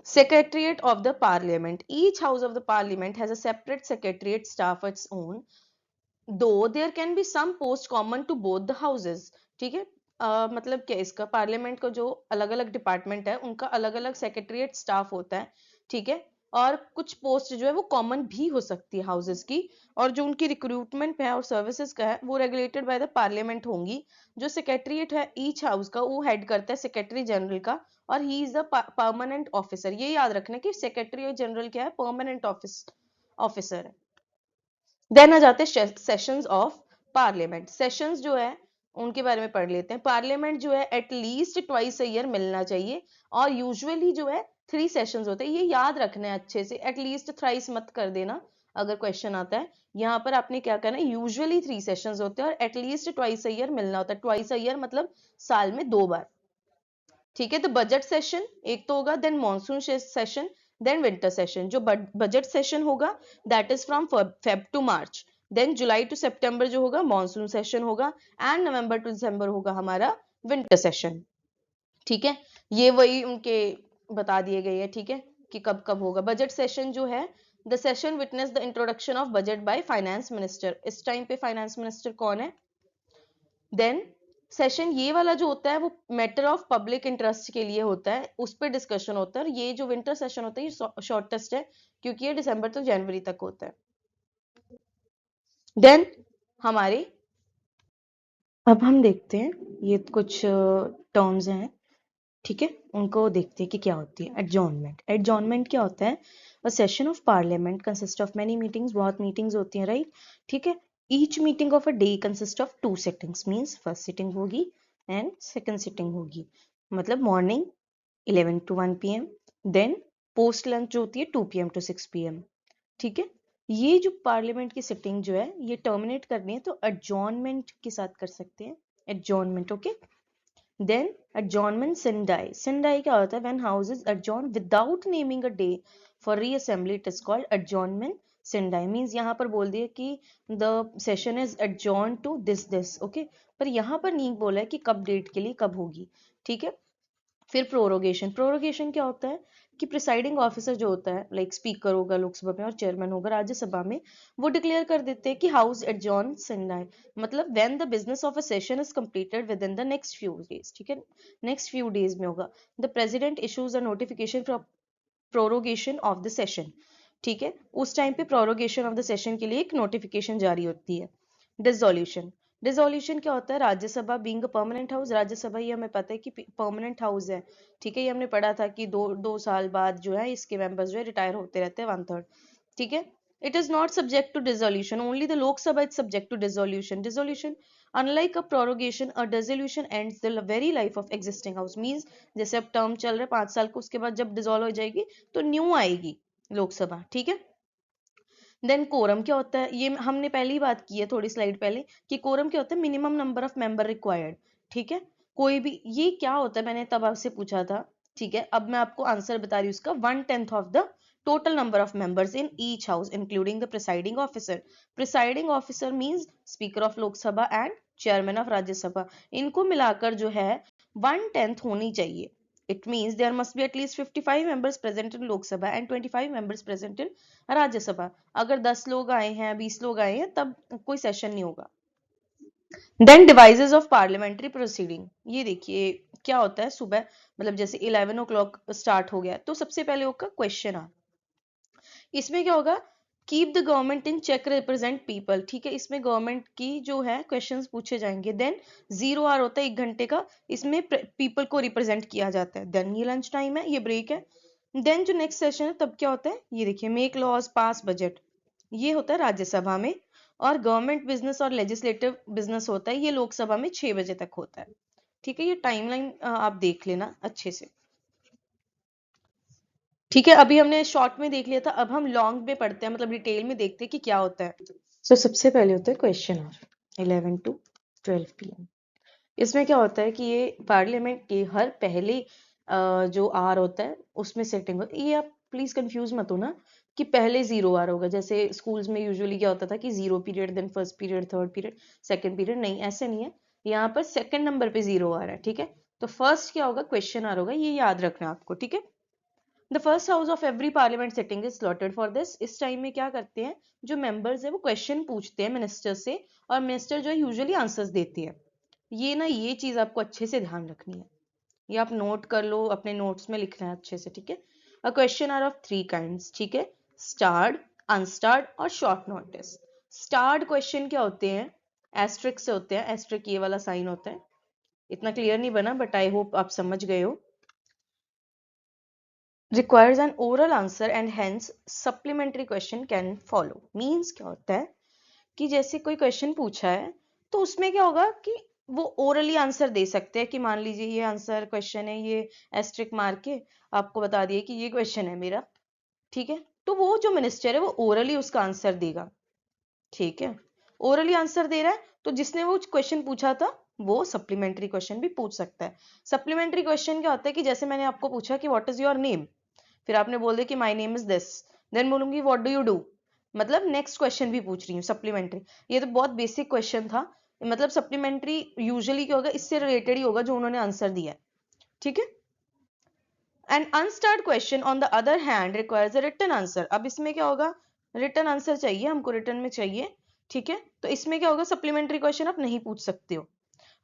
Secretariat of the Parliament. Each house of the Parliament has a separate secretariat staff of its own, though there can be some posts common to both the houses. ठीक है। मतलब क्या इसका, पार्लियामेंट का जो अलग अलग डिपार्टमेंट है उनका अलग अलग सेक्रेटरीट स्टाफ होता है। ठीक है। और कुछ पोस्ट जो है वो कॉमन भी हो सकती है हाउसेस की, और जो उनकी रिक्रूटमेंट है और सर्विसेज का है वो रेगुलेटेड बाय द पार्लियामेंट होंगी। जो सेक्रेटरीट है ईच हाउस का वो हेड करता है सेक्रेटरी जनरल का, और he is the permanent officer. ये याद रखना कि सेक्रेटरी जनरल क्या है, परमानेंट ऑफिसर है। देन आ जाते हैं सेशंस ऑफ पार्लियामेंट। सेशंस जो है उनके बारे में पढ़ लेते हैं। पार्लियामेंट जो है एटलीस्ट ट्वाइस अ ईयर मिलना चाहिए और यूजुअली जो है 3 सेशंस होते हैं। ये याद रखना है अच्छे से, एटलीस्ट थ्राइस मत कर देना अगर क्वेश्चन आता है। यहाँ पर आपने क्या करना है, यूजुअली 3 सेशंस होते हैं और एटलीस्ट ट्वाइस अ ईयर मिलना होता है। ट्वाइस अ ईयर मतलब साल में 2 बार, ठीक है। तो बजट सेशन एक तो होगा, then monsoon session, then winter session. जो बजट सेशन होगा that is from Feb to March, then July to September जो होगा मॉनसून सेशन होगा, एंड नवंबर टू दिसंबर होगा हमारा विंटर सेशन, ठीक है। ये वही उनके बता दिए गए हैं, ठीक है, कि कब कब होगा बजट सेशन जो है। The session witness the introduction of budget by finance minister. इस टाइम पे फाइनेंस मिनिस्टर कौन है? देन सेशन ये वाला जो होता है वो मैटर ऑफ पब्लिक इंटरेस्ट के लिए होता है, उस पर डिस्कशन होता है। और ये जो विंटर सेशन होता है ये शॉर्टेस्ट है क्योंकि ये दिसंबर तो जनवरी तक होता है। देन हमारे अब हम देखते हैं ये कुछ टर्म्स हैं, ठीक है, उनको देखते हैं कि क्या होती है। एडजॉर्नमेंट। एडजॉर्नमेंट क्या होता है? A session of parliament consist of many meetings. बहुत मीटिंग्स होती हैं, राइट, ठीक है। Each meeting of a day consist of 2 sittings, means first sitting होगी एंड सेकंड सिटिंग होगी। मतलब morning 11 to 1 PM, then post lunch जो होती है 2 PM to 6 PM, ठीक है। ये जो पार्लियामेंट की सिटिंग जो है ये टर्मिनेट करनी है तो एडजॉर्नमेंट के साथ कर सकते हैं, adjournment, okay. Then adjournment sindai. Sindai क्या होता है? When houses adjourn without naming a day for reassembly, it is called adjournment sindai. Means यहाँ पर बोल दिया कि the session is adjourned to this, okay? पर यहाँ पर नहीं बोला है कि कब डेट के लिए कब होगी, ठीक है। फिर प्रोरोगेशन। प्रोरोगेशन क्या होता है कि प्रिसाइडिंग ऑफिसर जो होता है, लाइक स्पीकर होगा लोकसभा में और चेयरमैन होगा राज्यसभा में, वो डिक्लेयर कर देते हैं कि हाउस एडजॉर्न सिंडाई, मतलब when the business of a session is completed with in the next few days, ठीक है, नेक्स्ट फ्यू डेज में होगा। The president issues a notification for prorogation of the session, ठीक है। उस टाइम पे prorogation of the session के लिए एक नोटिफिकेशन जारी होती है। डिसोल्यूशन। डिसोल्यूशन क्या होता है? Rajya Sabha being a permanent house, Rajya Sabha ये हमें पता है कि परमानेंट हाउस है, ठीक है। ये हमने पढ़ा था कि दो साल बाद जो है इसके मेंबर्स जो है रिटायर होते रहते हैं 1/3, ठीक है। It is not subject to dissolution, only the Lok Sabha is subject to dissolution. Dissolution unlike a prorogation, a dissolution ends the very life of existing house. Means जैसे अब टर्म चल रहा है 5 साल को, उसके बाद जब डिसॉल्व हो जाएगी तो न्यू आएगी लोकसभा, ठीक है। देन कोरम क्या होता है? ये हमने पहले ही बात की है थोड़ी स्लाइड पहले कि कोरम क्या होता है? Minimum number of member required, ठीक है। कोई भी ये क्या होता है मैंने तब आपसे पूछा था, ठीक है। अब मैं आपको आंसर बता रही हूँ उसका। 1/10 of the total number of members in each house including the presiding officer. Presiding officer means speaker of Lok Sabha and chairman of Rajya Sabha, इनको मिलाकर जो है 1/10 होनी चाहिए। It means there must be at least 55 members present in Lok Sabha and 25 members present in Rajya Sabha. अगर 10 लोग आए हैं 20 लोग आए हैं तब कोई सेशन नहीं होगा। Then devices of parliamentary proceeding. ये देखिए क्या होता है, सुबह मतलब जैसे 11 o'clock स्टार्ट हो गया तो सबसे पहले होगा क्वेश्चन आवर। इसमें क्या होगा? Keep the government in check, represent people, ठीक है। इसमें गवर्नमेंट की जो है क्वेश्चंस पूछे जाएंगे। देन 0 आवर होता है 1 घंटे का, इसमें पीपल को रिप्रेजेंट किया जाता है। देन ये लंच टाइम है, ये ब्रेक है। देन जो नेक्स्ट सेशन है तब क्या होता है? ये देखिए मेक लॉज, पास बजट, ये होता है राज्यसभा में। और गवर्नमेंट बिजनेस और लेजिस्लेटिव बिजनेस होता है ये लोकसभा में 6 बजे तक होता है, ठीक है। ये टाइमलाइन आप देख लेना अच्छे से, ठीक है। अभी हमने शॉर्ट में देख लिया था, अब हम लॉन्ग में पढ़ते हैं, मतलब डिटेल में देखते हैं कि क्या होता है। सो सबसे पहले होता है क्वेश्चन आवर 11 to 12 PM। इसमें क्या होता है कि ये पार्लियामेंट के हर पहले जो आर होता है उसमें सेटिंग होती है। ये आप प्लीज कंफ्यूज मत हो ना कि पहले 0 आर होगा, जैसे स्कूल्स में यूजुअली क्या होता था कि 0 period, then first period, third period, second period. नहीं, ऐसे नहीं है। यहाँ पर सेकंड नंबर पे 0 आ रहा है, ठीक है। तो फर्स्ट क्या होगा? क्वेश्चन आर होगा, ये याद रखना आपको, ठीक है। The first house of every parliament sitting is slotted for this. इस टाइम में क्या करते हैं जो मेंबर्स है वो क्वेश्चन पूछते हैं मिनिस्टर से, और मिनिस्टर जो है यूजुअली आंसर्स देती है। ये चीज आपको अच्छे से ध्यान रखनी है, ये आप नोट कर लो, अपने नोट्स में लिखना है अच्छे से, ठीक है। A question are of 3 kinds, ठीक है। स्टार्ड, अनस्टार्ड और शॉर्ट नोटिस। स्टार्ड क्वेश्चन क्या होते हैं? एस्ट्रिक से होते हैं, एस्ट्रिक ये वाला साइन होता है। इतना क्लियर नहीं बना बट आई होप आप समझ गए हो। requires an oral answer and hence supplementary question can follow। means क्या होता है कि जैसे कोई क्वेश्चन पूछा है तो उसमें क्या होगा कि वो ओरली आंसर दे सकते हैं कि मान लीजिए ये आंसर क्वेश्चन है, ये एस्ट्रिक मार के आपको बता दिए कि ये क्वेश्चन है मेरा, ठीक है, तो वो जो मिनिस्टर है वो ओरली उसका आंसर देगा, ठीक है, ओरली आंसर दे रहा है, तो जिसने वो क्वेश्चन पूछा था वो सप्लीमेंट्री क्वेश्चन भी पूछ सकता है। सप्लीमेंट्री क्वेश्चन क्या होता है कि जैसे मैंने आपको पूछा कि व्हाट इज योर नेम, फिर आपने बोल दिया कि my name is this, then बोलूंगी व्हाट डू यू डू, मतलब नेक्स्ट क्वेश्चन भी पूछ रही हूँ सप्लीमेंट्री। ये तो बहुत बेसिक क्वेश्चन था, मतलब सप्लीमेंट्री यूजुअली क्या होगा, इससे रिलेटेड ही होगा जो उन्होंने आंसर दिया है, ठीक है। An unstarred question on the other hand requires a written answer. अब इसमें क्या होगा, रिटन आंसर चाहिए हमको, रिटन में चाहिए, ठीक है, तो इसमें क्या होगा, सप्लीमेंट्री क्वेश्चन आप नहीं पूछ सकते हो।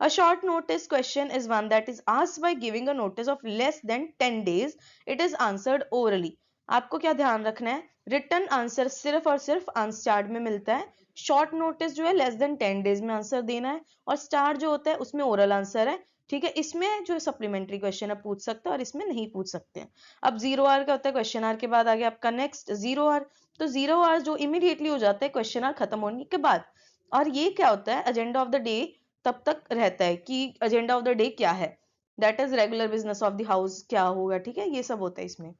A short notice question is one that is asked by giving a notice of less than 10 days. It is answered orally. आपको क्या ध्यान रखना है, रिटन आंसर सिर्फ और सिर्फ अनस्टार्ड में मिलता है, शॉर्ट नोटिस जो है लेस देन 10 डेज में आंसर देना है, और स्टार जो होता है उसमें ओरल आंसर है, ठीक है। इसमें जो सप्लीमेंट्री क्वेश्चन आप पूछ सकते हैं और इसमें नहीं पूछ सकते हैं। अब जीरो आर क्या होता है, क्वेश्चन आर के बाद आ गया आपका नेक्स्ट जीरो आर, तो जीरो आर जो इमीडिएटली हो जाता है क्वेश्चन आर खत्म होने के बाद, और ये क्या होता है, एजेंडा ऑफ द डे तब तक रहता है कि एजेंडा ऑफ द डे क्या है, that is regular business of the house क्या होगा, ठीक है, ये सब होता है इसमें।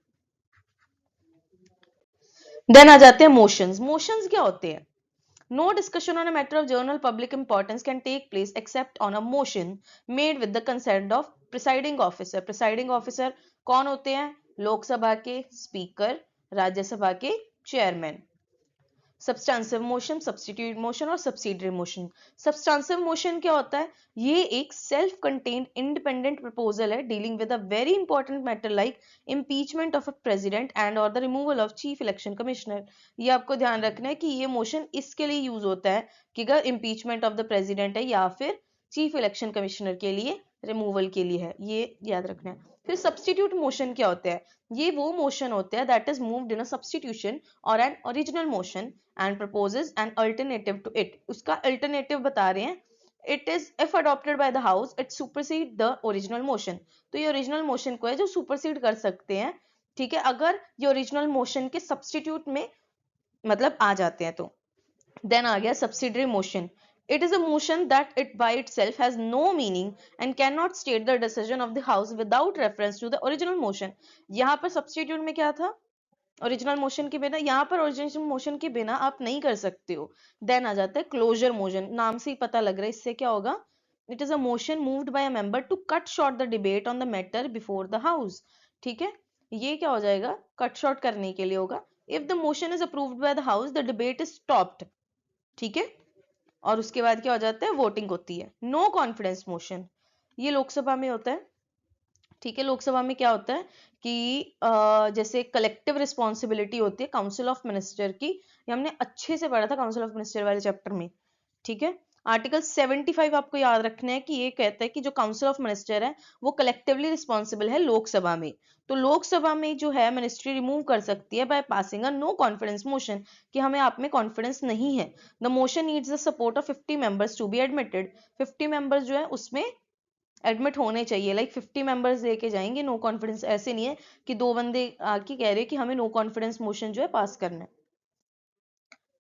देन आ जाते हैं मोशंस। मोशंस क्या होते हैं, no discussion on a matter of general public importance can take place except on a motion made with the consent of presiding officer. presiding officer कौन होते हैं, लोकसभा के स्पीकर, राज्यसभा के chairman. Substantive motion, substitute motion और subsidiary motion. Substantive motion क्या होता है, ये एक सेल्फ कंटेन्ड इंडिपेंडेंट प्रपोजल है dealing with a very important matter like impeachment of a president and और the removal of chief election commissioner. ये आपको ध्यान रखना है कि ये मोशन इसके लिए यूज होता है कि अगर इम्पीचमेंट ऑफ द प्रेसिडेंट है या फिर चीफ इलेक्शन कमिश्नर के लिए रिमूवल के लिए है, ये याद रखना है। फिर सब्स्टिट्यूट मोशन क्या होता है, ये वो मोशन होता है that is moved in a substitution और an original motion and proposes an alternative to it. उसका alternative बता रहे हैं, it is if adopted by the house it supersede the original motion। तो ये original motion को है जो supersede कर सकते हैं, ठीक है, अगर ये original motion के substitute में मतलब आ जाते हैं तो। then आ गया subsidiary motion। It is a motion that it by itself has no meaning and cannot state the decision of the house without reference to the original motion। यहाँ पर substitute में क्या था, ओरिजिनल मोशन के बिना, यहाँ पर ओरिजिनल मोशन के बिना आप नहीं कर सकते हो। देन आ जाता है क्लोजर मोशन, नाम से ही पता लग रहा है इससे क्या होगा, it is a motion moved by a member to cut short the debate on the matter before the house, ठीक है, ये क्या हो जाएगा, कट शॉर्ट करने के लिए होगा। If the motion is approved by the house the debate is stopped, ठीक है, और उसके बाद क्या हो जाता है, वोटिंग होती है। नो कॉन्फिडेंस मोशन, ये लोकसभा में होता है, ठीक है, लोकसभा में क्या होता है कि जैसे कलेक्टिव रिस्पॉन्सिबिलिटी होती है काउंसिल ऑफ मिनिस्टर की, ये हमने अच्छे से पढ़ा था काउंसिल ऑफ मिनिस्टर वाले चैप्टर में, ठीक है। आर्टिकल 75 आपको याद रखना है कि ये कहता है कि जो काउंसिल ऑफ मिनिस्टर है वो कलेक्टिवली रिस्पॉन्सिबल है लोकसभा में, तो लोकसभा में जो है मिनिस्ट्री रिमूव कर सकती है by passing a no confidence motion, कि हमें आप में कॉन्फिडेंस नहीं है। The motion needs the support of 50 members to be admitted. 50 members जो है उसमें एडमिट होने चाहिए, लाइक 50 मेंबर्स लेके जाएंगे, नो कॉन्फिडेंस ऐसे नहीं है कि दो बंदे आके कह रहे हैं कि हमें नो कॉन्फिडेंस मोशन जो है पास करना है।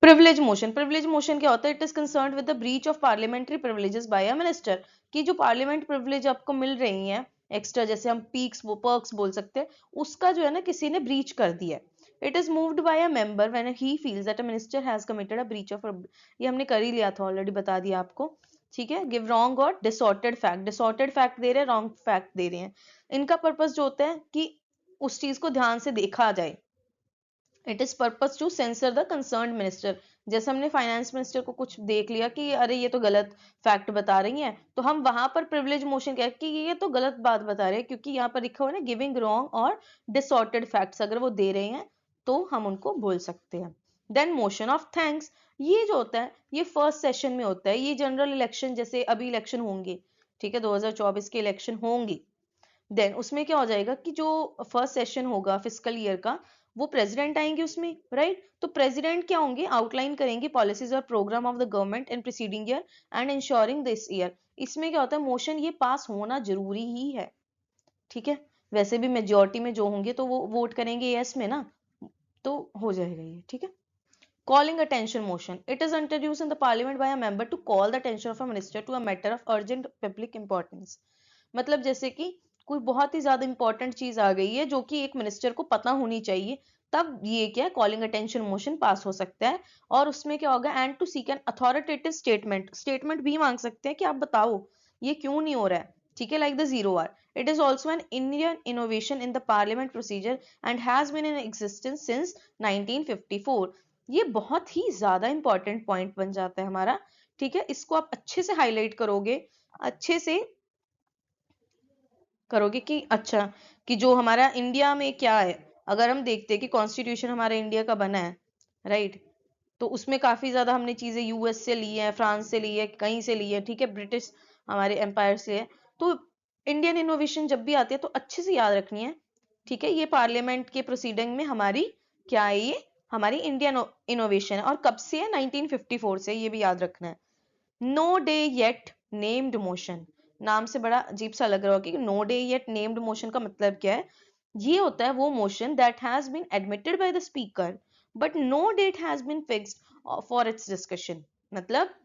प्रिविलेज मोशन, प्रिविलेज मोशन क्या होता है, it is concerned with the breach of parliamentary privileges by a minister, कि जो पार्लियामेंट प्रिविलेज आपको मिल रही हैं एक्स्ट्रा, जैसे हम पीक्स वो पर्क्स बोल सकते हैं, उसका जो है ना किसी ने ब्रीच कर दिया है। It is moved by a member when he feels that a minister has committed a breach of, ये हमने कर ही लिया था ऑलरेडी, बता दिया आपको, ठीक है। गिव रॉन्ग और डिसऑर्टेड फैक्ट, डिसऑर्टेड फैक्ट दे रहे हैं, रॉन्ग फैक्ट दे रहे हैं। इनका पर्पस जो होता है कि उस चीज को ध्यान से देखा जाए। It is purpose to sensor the concern minister, जैसे हमने फाइनेंस मिनिस्टर को कुछ देख लिया कि अरे ये तो गलत फैक्ट बता रही हैं, तो हम वहां पर प्रिविलेज मोशन कह कि ये तो गलत बात बता रहे हैं, क्योंकि यहाँ पर लिखा हुआ है ना गिविंग रॉन्ग और डिसऑर्टेड फैक्ट्स, अगर वो दे रहे हैं तो हम उनको बोल सकते हैं। देन मोशन ऑफ थैंक्स, ये जो होता है ये फर्स्ट सेशन में होता है, ये जनरल इलेक्शन जैसे अभी इलेक्शन होंगे, ठीक है, 2024 के इलेक्शन होंगे, देन उसमें क्या हो जाएगा कि जो फर्स्ट सेशन होगा फिस्कल ईयर का, वो प्रेसिडेंट आएंगे उसमें, राइट, तो प्रेसिडेंट क्या होंगे, आउटलाइन करेंगे पॉलिसीज और programme of the government in preceding year and ensuring this year. इसमें क्या होता है, मोशन ये पास होना जरूरी ही है, ठीक है, वैसे भी मेजोरिटी में जो होंगे तो वो वोट करेंगे यस में ना, तो हो जाएगा ये, ठीक है। Calling attention motion. It is introduced in the parliament by a member to call the attention of a minister to a matter of urgent public importance. मतलब जैसे कि कोई बहुत ही ज्यादा इंपॉर्टेंट चीज आ गई है जो कि एक मिनिस्टर को पता होनी चाहिए, तब ये क्या है, कॉलिंग अटेंशन मोशन पास हो सकता है। और उसमें क्या होगा, and to seek an authoritative statement, statement भी मांग सकते हैं कि आप बताओ ये क्यों नहीं हो रहा है, ठीक है, like the zero hour. It is also an Indian innovation in the parliament procedure and has been in existence since 1954। ये बहुत ही ज्यादा इंपॉर्टेंट पॉइंट बन जाता है हमारा, ठीक है। इसको आप अच्छे से हाईलाइट करोगे, अच्छे से करोगे कि अच्छा, कि जो हमारा इंडिया में क्या है, अगर हम देखते हैं कि कॉन्स्टिट्यूशन हमारा इंडिया का बना है, राइट, तो उसमें काफी ज्यादा हमने चीजें यूएस से ली है, फ्रांस से ली है, कहीं से ली है, ठीक है, ब्रिटिश हमारे एम्पायर से है। तो इंडियन इनोवेशन जब भी आती है तो अच्छे से याद रखनी है, ठीक है। ये पार्लियामेंट के प्रोसीडिंग में हमारी क्या है, ये हमारी इंडियन इनोवेशन है। और कब से है, 1954 से, ये भी याद रखना है। No day yet named motion, नाम से बड़ा अजीब सा लग रहा हो कि no day yet named motion का मतलब क्या है। ये होता है वो motion that has been admitted by the speaker but no date has been fixed for its discussion. मतलब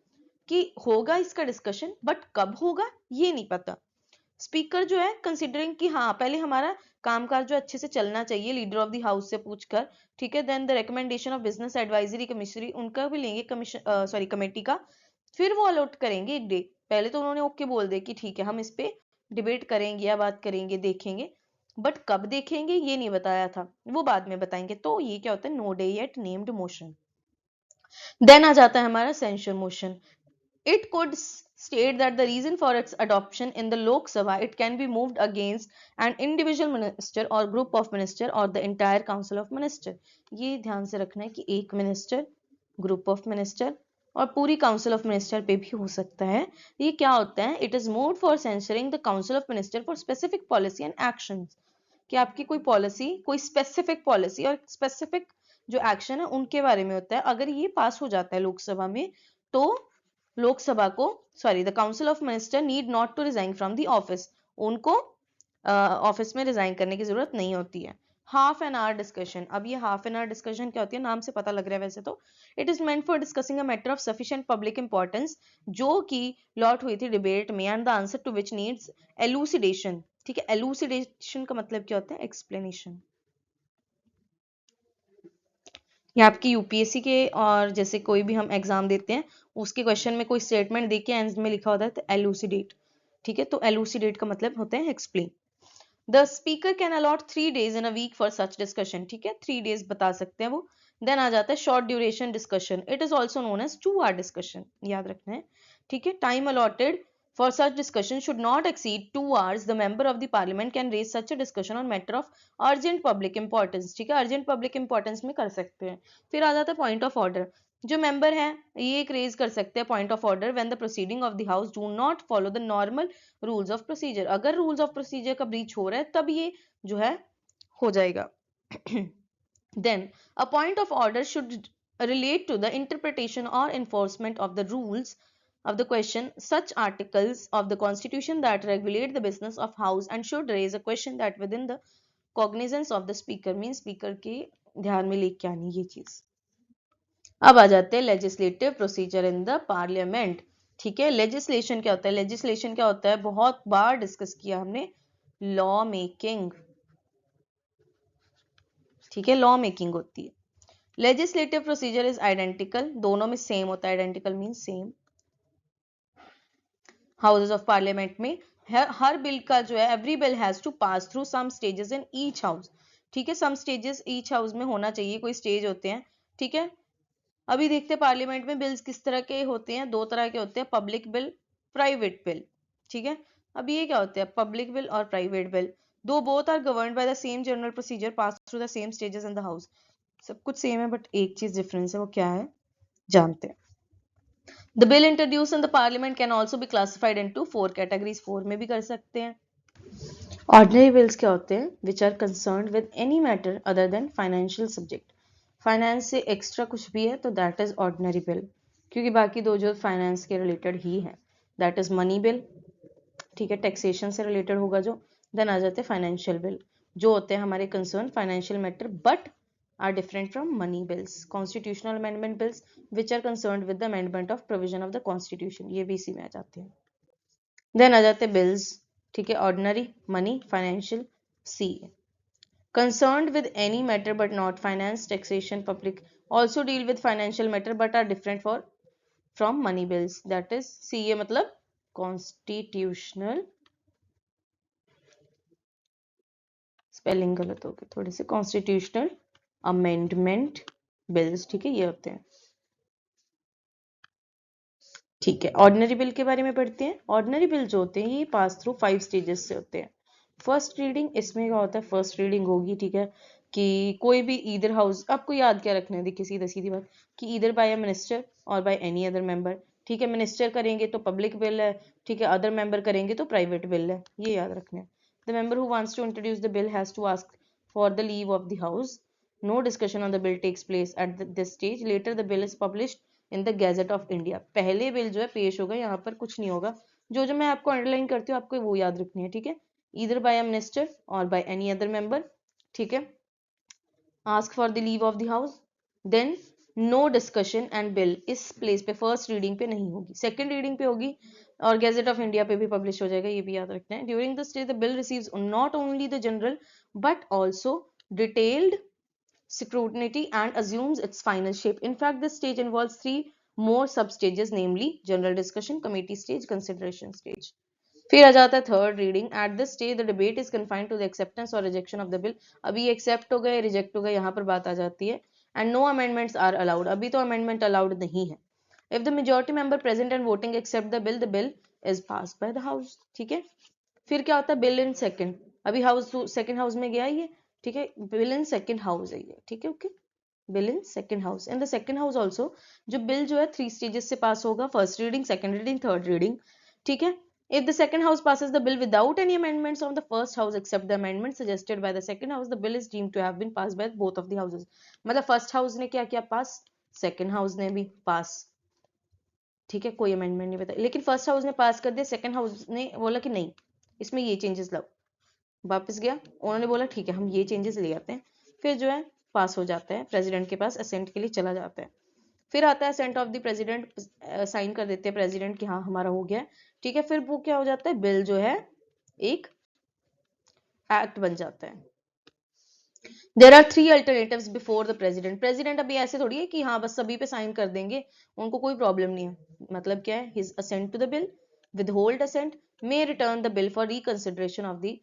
कि होगा इसका डिस्कशन बट कब होगा ये नहीं पता। स्पीकर जो है कंसिडरिंग कि हाँ पहले हमारा कामकाज जो अच्छे से चलना चाहिए, लीडर ऑफ द हाउस से पूछकर, ठीक है, then the recommendation of business advisory कमिश्नरी, उनका भी लेंगे, कमीशन सॉरी कमेटी का, फिर वो अलॉट करेंगे एक डे। पहले तो उन्होंने ओके बोल दिया कि ठीक है हम इस पे डिबेट करेंगे या बात करेंगे, देखेंगे, बट कब देखेंगे ये नहीं बताया था, वो बाद में बताएंगे। तो ये क्या होता है, no day yet named motion. Then आ जाता है हमारा censure motion. It could state that the reason for its adoption in the Lok Sabha, it can be moved against an individual minister or group of minister or the entire council of minister। ये ध्यान से रखना है कि एक minister, group of minister और पूरी council of minister पे भी हो सकता है। ये क्या होता है, it is moved for censoring the council of minister for specific policy and action, कि आपकी कोई पॉलिसी, कोई स्पेसिफिक पॉलिसी और स्पेसिफिक जो एक्शन है उनके बारे में होता है। अगर ये पास हो जाता है लोकसभा में, तो लोकसभा को, sorry, the council of minister need not to resign from the office, उनको ऑफिस में रिजाइन करने की जरूरत नहीं होती है। Half an hour discussion. अब ये हाफ एन आवर डिस्कशन क्या होती है, नाम से पता लग रहा है वैसे तो, it is meant for discussing a matter of sufficient public importance, जो कि लॉट हुई थी डिबेट में, and the answer to which needs elucidation, ठीक है। एलूसिडेशन का मतलब क्या होता है, एक्सप्लेनेशन। ये आपकी यूपीएससी के और जैसे कोई भी हम एग्जाम देते हैं उसके क्वेश्चन में कोई स्टेटमेंट देके एंड में लिखा होता है तो एलूसिडेट, ठीक है। तो एलूसिडेट का मतलब होता है explain. The speaker can allot 3 days in a week for such discussion, ठीक है, 3 days बता सकते हैं वो। देन आ जाता है short duration discussion, it is also known as 2 hour discussion, याद रखना है, ठीक है। Time allotted for such discussion should not exceed 2 hours. The member of the parliament can raise such a discussion on matter of urgent public importance, ठीक है, urgent public importance में कर सकते हैं। फिर आ जाता है point of order। जो मेंबर है ये एक रेज कर सकते हैं point of order when the proceeding of the house do not follow the normal rules of procedure. अगर रूल्स ऑफ प्रोसीजर का ब्रीच हो रहा है तब ये जो है हो जाएगा। Then a point of order should relate to the interpretation or enforcement of the rules of the question, such articles of the constitution that regulate the business of house and should raise a question that within the cognizance of the speaker, means speaker के ध्यान में लेके आनी ये चीज। अब आ जाते हैं legislative procedure in the parliament, ठीक है। लेजिस्लेशन क्या होता है, लेजिस्लेशन क्या होता है, बहुत बार डिस्कस किया हमने, लॉ मेकिंग, ठीक है, लॉ मेकिंग होती है। लेजिस्लेटिव प्रोसीजर इज आइडेंटिकल, दोनों में सेम होता है, identical mean same. Houses of parliament में हर बिल का जो है, every bill has to pass through some stages in each house, ठीक है, सम स्टेजेस ईच हाउस में होना चाहिए, कोई स्टेज होते हैं, ठीक है। अभी देखते हैं पार्लियामेंट में बिल्स किस तरह के होते हैं, 2 तरह के होते हैं, पब्लिक बिल, प्राइवेट बिल, ठीक है। अब ये क्या होते हैं, पब्लिक बिल और प्राइवेट बिल, दो both are governed by the same general procedure, pass through the same stages in the house. सब कुछ सेम है बट एक चीज डिफरेंस है, वो क्या है जानते हैं। The bill introduced in the parliament can also be classified into 4 categories, 4 में भी कर सकते हैं। Ordinary bills क्या होते हैं, which are concerned with any matter other than financial subject, finance से एक्स्ट्रा कुछ भी है तो दैट इज ऑर्डिनरी बिल, क्योंकि बाकी दो जो फाइनेंस के रिलेटेड ही है, दैट इज मनी बिल, ठीक है, टैक्सेशन से रिलेटेड होगा जो। देन आ जाते हैं फाइनेंशियल बिल, जो होते हैं हमारे concern financial matter but are different from money bills. Constitutional amendment bills which are concerned with the amendment of provision of the constitution, ये भी इसी में आ जाते हैं. Then आ जाते हैं bills, ठीक है, ordinary, money, financial, CA. Concerned with any matter but not finance, taxation, public, also deal with financial matter but are different from money bills. That is CA मतलब constitutional, स्पेलिंग गलत हो गई थोड़ी सी, constitutional amendment bills, ठीक है, ये होते हैं. ठीक है, ऑर्डिनरी बिल के बारे में पढ़ते हैं. ऑर्डिनरी बिल जो होते हैं ये पास थ्रू 5 स्टेजेस से होते हैं. फर्स्ट रीडिंग, इसमें क्या होता है, फर्स्ट रीडिंग होगी, ठीक है, कि कोई भी ईदर हाउस, आपको याद क्या रखना है, देखिए सीधा सीधी बात, कि ईदर बाय अ मिनिस्टर और बाय एनी अदर मेंबर, ठीक है, मिनिस्टर करेंगे तो पब्लिक बिल है, ठीक है, अदर मेंबर करेंगे तो प्राइवेट बिल है, ये याद रखना है. The member who wants to introduce the bill has to ask for the leave of the house. No discussion on the bill takes place at this stage. Later the bill is published in the gazette of India. पहले bill जो है पेश होगा, यहाँ पर कुछ नहीं होगा, जो जो मैं आपको अंडरलाइन करती हूँ आपको वो याद रखनी है, ठीक है. ईदर बाय अ मिनिस्टर और बाय एनी अदर मेंबर, ठीक है. Ask for the leave of the house. Then no discussion and bill is place पे फर्स्ट रीडिंग पे नहीं होगी, सेकंड रीडिंग पे होगी और गैजेट ऑफ इंडिया पे भी पब्लिश हो जाएगा, ये भी याद रखना है. During the stage the bill receives not only the general but also detailed scrutiny and assumes its final shape. In fact, this stage involves 3 more sub-stages, namely general discussion, committee stage, consideration stage. फिर आ जाता है third reading. At this stage the debate is confined to the acceptance और rejection of the bill. अभी accept हो गए, reject हो गए, यहाँ पर बात आ जाती है. And no amendments are allowed. अभी तो अमेंडमेंट अलाउड नहीं है. If the majority member present and voting accept the bill is pass by the house, ठीक है. फिर क्या होता है, बिल इन सेकंड. अभी हाउस सेकंड हाउस में गया ये, ठीक है, बिल इन सेकंड हाउस है ये, ठीक है, okay. Bill in second house. In the second house also जो बिल जो है 3 स्टेजेस से पास होगा, first reading, second reading, third reading, ठीक है. If the second house passes the bill without any amendments from the first house except the amendment suggested by the second house, the bill is deemed to have been passed by both of the houses. मतलब first house ने क्या किया, पास, second house ने भी पास, ठीक है, कोई amendment नहीं बताई, लेकिन फर्स्ट हाउस ने पास कर दिया, सेकंड हाउस ने बोला कि नहीं इसमें ये चेंजेस लाओ, वापस गया, उन्होंने बोला ठीक है हम ये चेंजेस ले आते हैं, फिर जो है पास हो जाता है, प्रेसिडेंट के पास असेंट के लिए चला जाता है. फिर आता है assent of the president, sign कर देते हैं प्रेसिडेंट कि हाँ हमारा हो गया, ठीक है. फिर वो क्या हो जाता है, बिल जो है एक एक्ट बन जाता है. There are 3 alternatives before the president. President अभी ऐसे थोड़ी है कि हाँ बस सभी पे साइन कर देंगे, उनको कोई प्रॉब्लम नहीं है. मतलब क्या है, his assent to the bill, withhold assent, may return the bill for reconsideration of the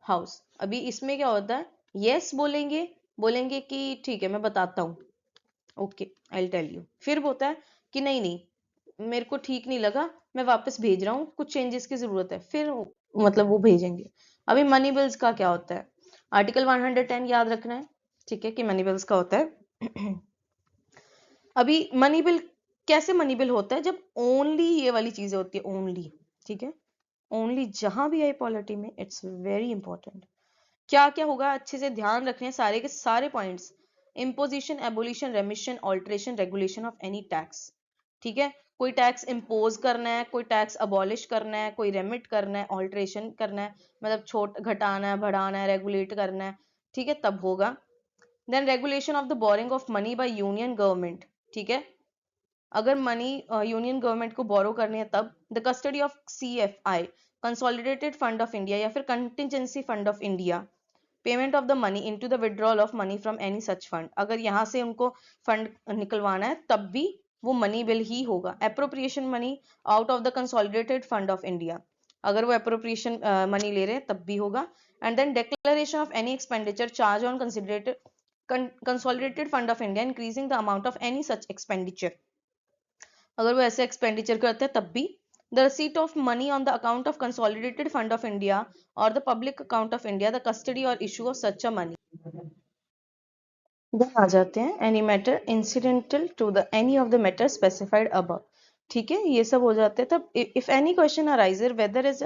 house. अभी इसमें क्या होता है, यस बोलेंगे, बोलेंगे कि ठीक है मैं बताता हूँ, ओके आई टेल यू. फिर होता है कि नहीं नहीं मेरे को ठीक नहीं लगा, मैं वापस भेज रहा हूँ, कुछ चेंजेस की जरूरत है, फिर मतलब वो भेजेंगे. अभी मनी बिल्स का क्या होता है, आर्टिकल 110 याद रखना है, ठीक है, कि मनी बिल्स का होता है. अभी मनी बिल कैसे मनी बिल होता है, जब ओनली ये वाली चीजें होती है, ओनली, ठीक है, ओनली जहां भी आई पॉलिटी में, इट्स वेरी इंपॉर्टेंट. क्या क्या होगा, अच्छे से ध्यान रखने सारे के सारे points. Imposition, abolition, रेमिशन, alteration, regulation of any tax, ठीक है. कोई टैक्स इम्पोज करना है, कोई टैक्स अबॉलिश करना है, कोई रेमिट करना है, ऑल्ट्रेशन करना है, मतलब छोट घटाना है, बढ़ाना है, रेगुलेट करना है, ठीक है, तब होगा. Then regulation of the borrowing of money by union government, ठीक है, अगर मनी यूनियन गवर्नमेंट को बोरो करनी है तब. The custody of CFI, consolidated fund of India या फिर contingency fund of India, payment of the money into the withdrawal of money from any such fund. अगर यहाँ से उनको फंड निकलवाना है तब भी वो मनी बिल ही होगा. Appropriation money out of the consolidated fund of India, अगर वो एप्रोप्रिएशन मनी ले रहे हैं तब भी होगा. And then declaration of any expenditure charge on consolidated fund of India increasing the amount of any such expenditure, अगर वो ऐसे एक्सपेंडिचर करते हैं तब भी. The receipt of money on the account of consolidated fund of India or the public account of India, the custody or issue of such a money. Then आ जाते हैं any matter incidental to the any of the matter specified above, ठीक है, ये सब हो जाते हैं. तब if any question arises whether is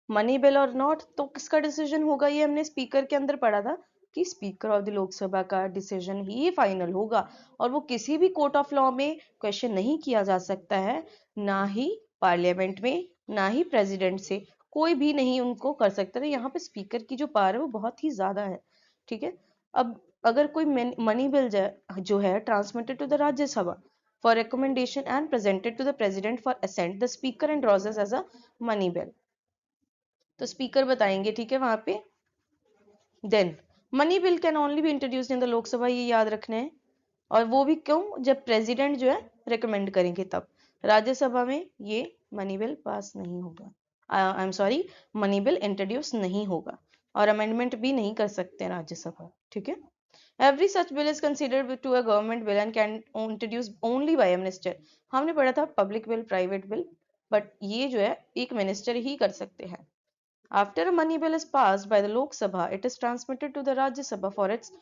money bill or not, तो किसका डिसीजन होगा, ये हमने स्पीकर के अंदर पढ़ा था कि स्पीकर ऑफ द लोकसभा का डिसीजन ही फाइनल होगा, और वो किसी भी कोर्ट ऑफ लॉ में क्वेश्चन नहीं किया जा सकता है, ना ही पार्लियामेंट में, ना ही प्रेसिडेंट से, कोई भी नहीं उनको कर सकता था. यहाँ पे स्पीकर की जो पावर है वो बहुत ही ज्यादा है, ठीक है. अब अगर कोई मनी बिल जो है transmitted to the Rajya Sabha for recommendation and presented to the president for assent, the speaker and draws as a money bill. तो स्पीकर बताएंगे, ठीक है वहां पे। Then money bill can only be introduced in the Lok Sabha, ये याद रखना है। और वो भी क्यों, जब प्रेसिडेंट जो है रिकमेंड करेंगे तब। राज्यसभा में ये मनी बिल पास नहीं होगा, I am sorry, money bill introduce नहीं होगा, और अमेंडमेंट भी नहीं कर सकते राज्यसभा, ठीक है। Every such bill is considered to a government bill and can introduce only by a minister. हमने पढ़ा था public bill, private bill, but ये जो है एक मिनिस्टर ही कर सकते हैं। After a money bill is passed by the Lok Sabha, it is transmitted to the Rajya Sabha for its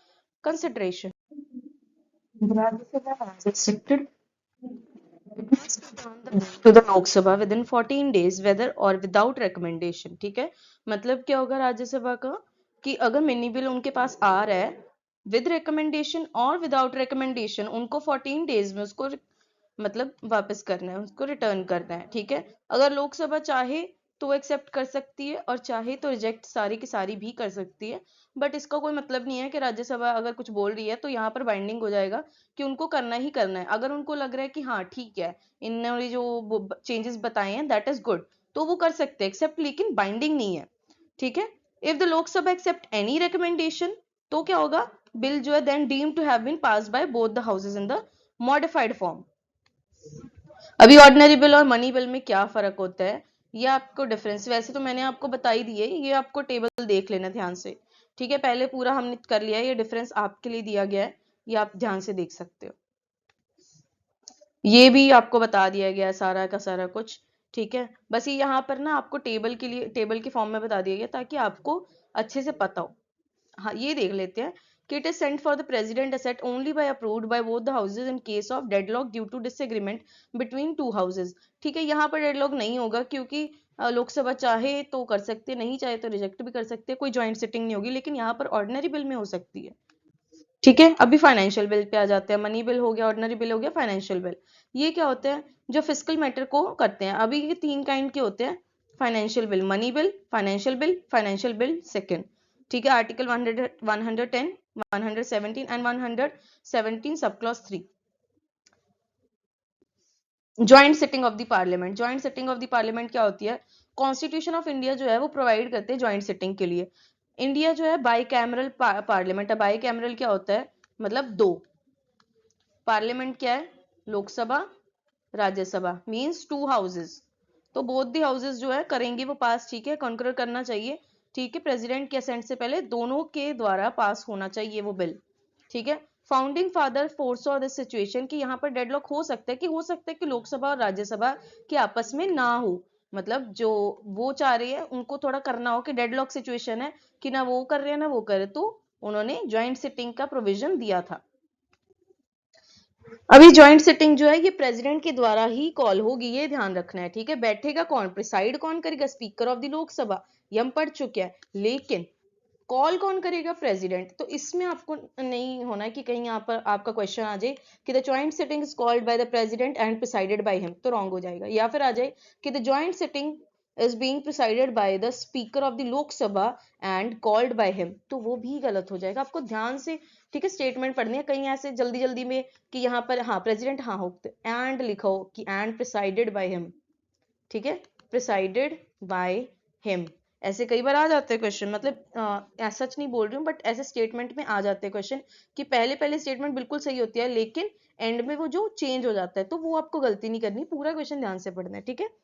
consideration. The Rajya Sabha has accepted to the Lok Sabha within 14 days, whether or without recommendation. ठीक है, मतलब क्या होगा राज्यसभा का, कि अगर mini bill उनके पास आ रहा है विद रिकमेंडेशन और विदाउट रिकमेंडेशन, उनको 14 डेज में उसको मतलब वापस करना है, उसको रिटर्न करना है, ठीक है। अगर लोकसभा चाहे तो एक्सेप्ट कर सकती है और चाहे तो रिजेक्ट सारी की सारी भी कर सकती है, बट इसका कोई मतलब नहीं है कि राज्यसभा अगर कुछ बोल रही है तो यहाँ पर बाइंडिंग हो जाएगा कि उनको करना ही करना है। अगर उनको लग रहा है कि हाँ ठीक है, इन्होंने जो चेंजेस बताए हैं दैट इज गुड, तो वो कर सकते हैं एक्सेप्ट, लेकिन बाइंडिंग नहीं है, ठीक है। If the Lok Sabha accept any recommendation, तो क्या होगा, बिल जो है then deemed to have been passed by both the houses in the modified form. अभी ऑर्डिनरी बिल और मनी बिल में क्या फर्क होता है, ये आपको डिफरेंस वैसे तो मैंने आपको बताई दी है, ये आपको टेबल देख लेना ध्यान से, ठीक है। पहले पूरा हमने कर लिया है, ये डिफरेंस आपके लिए दिया गया है, ये आप ध्यान से देख सकते हो। ये भी आपको बता दिया गया है सारा का सारा कुछ, ठीक है। बस ये यहाँ पर ना आपको टेबल के लिए, टेबल के फॉर्म में बता दिया गया ताकि आपको अच्छे से पता हो। हाँ, ये देख लेते हैं कि it is sent for the president assent only by approved by both the houses in case of deadlock due to disagreement between two houses. ठीक है, यहाँ पर डेडलॉक नहीं होगा क्योंकि लोकसभा चाहे तो कर सकते, नहीं चाहे तो रिजेक्ट भी कर सकते, कोई ज्वाइंट सिटिंग नहीं होगी, लेकिन यहाँ पर ऑर्डिनरी बिल में हो सकती है, ठीक है। अभी फाइनेंशियल बिल पे आ जाते हैं, मनी बिल हो गया, ऑर्डिनरी बिल हो गया, फाइनेंशियल बिल। ये क्या होते हैं, जो फिस्कल मैटर को करते हैं। अभी ये तीन काइंड के होते हैं, financial bill, money bill, financial bill second, ठीक है। Article 110, 117 and 117 sub clause 3। Joint sitting of the parliament, joint sitting of the parliament क्या होती है, कॉन्स्टिट्यूशन ऑफ इंडिया जो है वो प्रोवाइड करते हैं ज्वाइंट सिटिंग के लिए। इंडिया जो है बाई कैमरल पार्लियामेंट है। बाई कैमरल क्या होता है, मतलब दो। पार्लियामेंट क्या है, Lok Sabha, Rajya Sabha, means to houses. तो बोथ दी हाउसेस जो है करेंगे वो पास, ठीक है, कॉन्कर करना चाहिए, ठीक है। प्रेसिडेंट के असेंट से पहले दोनों के द्वारा पास होना चाहिए वो बिल, ठीक है। फाउंडिंग फादर फोरसॉ दिस सिचुएशन कि यहाँ पर डेडलॉक हो सकता है, कि हो सकता है कि लोकसभा और राज्यसभा के आपस में ना हो, मतलब जो वो चाह रही है उनको थोड़ा करना हो कि डेडलॉक सिचुएशन है कि ना वो कर रहे हैं ना वो कर रहे, तो उन्होंने ज्वाइंट सिटिंग का प्रोविजन दिया था। अभी ज्वाइंट सिटिंग जो है ये प्रेसिडेंट के द्वारा ही कॉल होगी, ये ध्यान रखना है, ठीक है। बैठेगा कौन, प्रिसाइड कौन करेगा, स्पीकर ऑफ द लोकसभा, ये हम पढ़ चुके हैं, लेकिन कॉल कौन करेगा, प्रेसिडेंट। तो इसमें आपको नहीं होना है कि कहीं यहाँ पर आपका क्वेश्चन आ जाए कि the joint sitting is called by the president and presided by him, तो रॉन्ग हो जाएगा। या फिर आ जाए कि the joint sitting is being presided by the speaker of the Lok Sabha and called by him, तो वो भी गलत हो जाएगा। आपको ध्यान से, ठीक है, स्टेटमेंट पढ़नी है, कहीं ऐसे जल्दी जल्दी में कि यहाँ पर हाँ प्रेसिडेंट हाँ हो एंड लिखो कि एंड प्रिसाइडेड बाय हिम, ठीक है, प्रिसाइडेड बाय हिम। ऐसे कई बार आ जाते हैं क्वेश्चन, मतलब सच नहीं बोल रही हूँ बट ऐसे स्टेटमेंट में आ जाते हैं क्वेश्चन कि पहले पहले स्टेटमेंट बिल्कुल सही होती है लेकिन एंड में वो जो चेंज हो जाता है, तो वो आपको गलती नहीं करनी, पूरा क्वेश्चन ध्यान से पढ़ना है, ठीक है।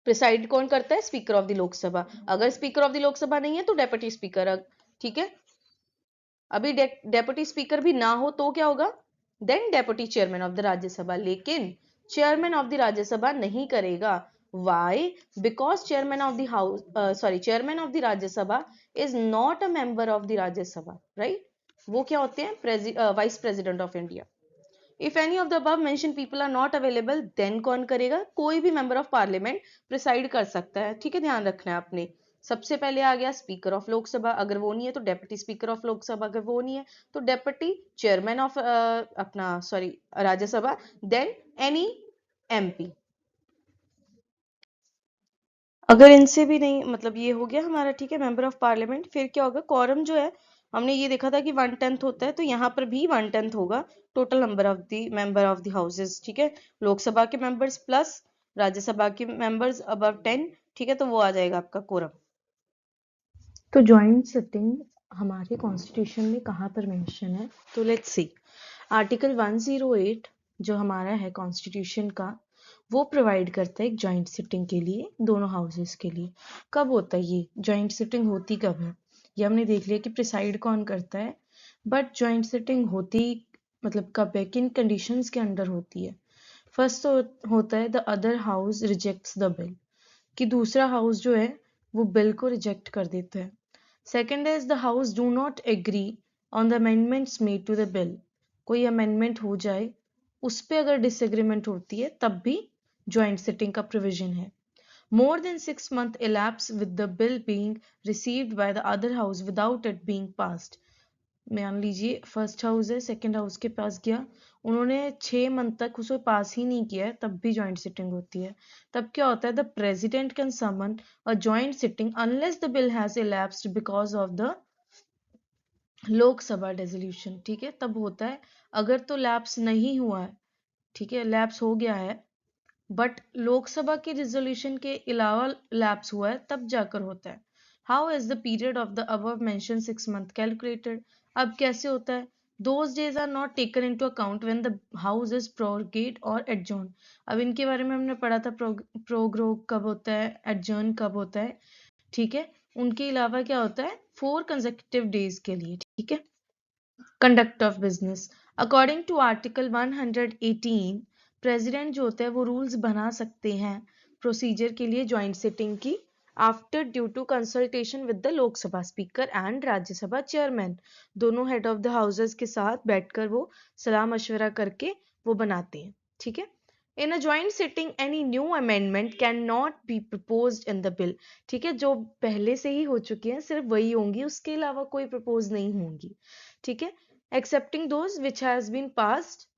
प्रिसाइड कौन करता है, स्पीकर ऑफ द लोकसभा। अगर स्पीकर ऑफ द लोकसभा नहीं है तो डेप्यूटी स्पीकर, ठीक है। अभी डेप्यूटी स्पीकर भी ना हो तो क्या होगा, then deputy chairman of the Rajya Sabha, लेकिन चेयरमैन ऑफ द राज्यसभा नहीं करेगा। Why, because chairman of the house, sorry, chairman of the Rajya Sabha is not a member of the Rajya Sabha, right. वो क्या होते हैं, vice president of India. If any of the above mention people are not available, then कौन करेगा, कोई भी member of parliament preside कर सकता है, ठीक है। ध्यान रखना है आपने, सबसे पहले आ गया स्पीकर ऑफ लोकसभा, अगर वो नहीं है तो डेप्यूटी स्पीकर ऑफ लोकसभा, अगर वो नहीं है तो डेप्यूटी चेयरमैन ऑफ अपना sorry Rajya Sabha, then any MP. अगर इनसे भी नहीं, मतलब ये हो गया हमारा, ठीक है, मेंबर ऑफ पार्लियामेंट, फिर क्या होगा, कॉरम जो है हमने ये देखा था कि 1/10 होता है, तो यहाँ पर भी 1/10 होगा total number of the member of the houses, ठीक है। लोकसभा के मेंबर्स प्लस राज्यसभा के मेंबर्स अबव 10, ठीक है, तो वो आ जाएगा आपका कोरम। तो ज्वाइंट सिटिंग हमारे कॉन्स्टिट्यूशन में कहाँ पर मेंशन है, तो लेट्स सी। आर्टिकल 108 जो हमारा है कॉन्स्टिट्यूशन का, वो प्रोवाइड करता है एक ज्वाइंट सिटिंग के लिए, दोनों हाउसेस के लिए। कब होता है ये ज्वाइंट सिटिंग, होती कब है, ये हमने देख लिया कि प्रिसाइड कौन करता है, बट ज्वाइंट सिटिंग होती मतलब कब है, किन कंडीशंस के अंडर होती है। फर्स्ट तो होता है the other house rejects the bill, कि दूसरा हाउस जो है वो बिल को रिजेक्ट कर देता है। Second is the house do not agree on the amendments made to the bill, कोई अमेंडमेंट हो जाए उस पर अगर डिसएग्रीमेंट होती है तब भी ज्वाइंट सिटिंग का प्रोविजन है। More than 6 months elapse with the bill being received by the other house without it being passed. मान लीजिए फर्स्ट हाउस है, सेकंड हाउस के पास गया, उन्होंने 6 मंथ तक उसे पास ही नहीं किया है, तब भी ज्वाइंट सिटिंग होती है। तब क्या होता है, the president can summon a joint sitting unless the bill has elapsed because of the Lok Sabha resolution, ठीक है, तब होता है। अगर तो लैप्स नहीं हुआ है, ठीक है, लैप्स हो गया है बट लोकसभा के रिजोल्यूशन के अलावा लैप्स हुआ है, तब जाकर होता है। How is the period of the above mention 6 month calculated, अब कैसे होता है, those days are not taken into account when the house is prorogued or adjourn. अब इनके बारे में हमने पढ़ा था, प्रोग्रोग कब होता है, एडजॉर्न कब होता है, ठीक है। उनके अलावा क्या होता है, 4 कंसेक्यूटिव डेज के लिए, ठीक है। Conduct of business according to article 118, president जो होता है वो रूल्स बना सकते हैं प्रोसीजर के लिए ज्वाइंट सिटिंग की, after due to consultation with the Lok Sabha speaker and Rajya Sabha chairman, दोनों हेड ऑफ द हाउसेस के साथ बैठकर वो सलाह मशवरा करके वो बनाते हैं, ठीक है। In a joint sitting any new amendment can not be proposed in the bill, ठीक है, जो पहले से ही हो चुकी हैं सिर्फ वही होंगी, उसके अलावा कोई प्रपोज नहीं होंगी, ठीक है। Excepting those which has been passed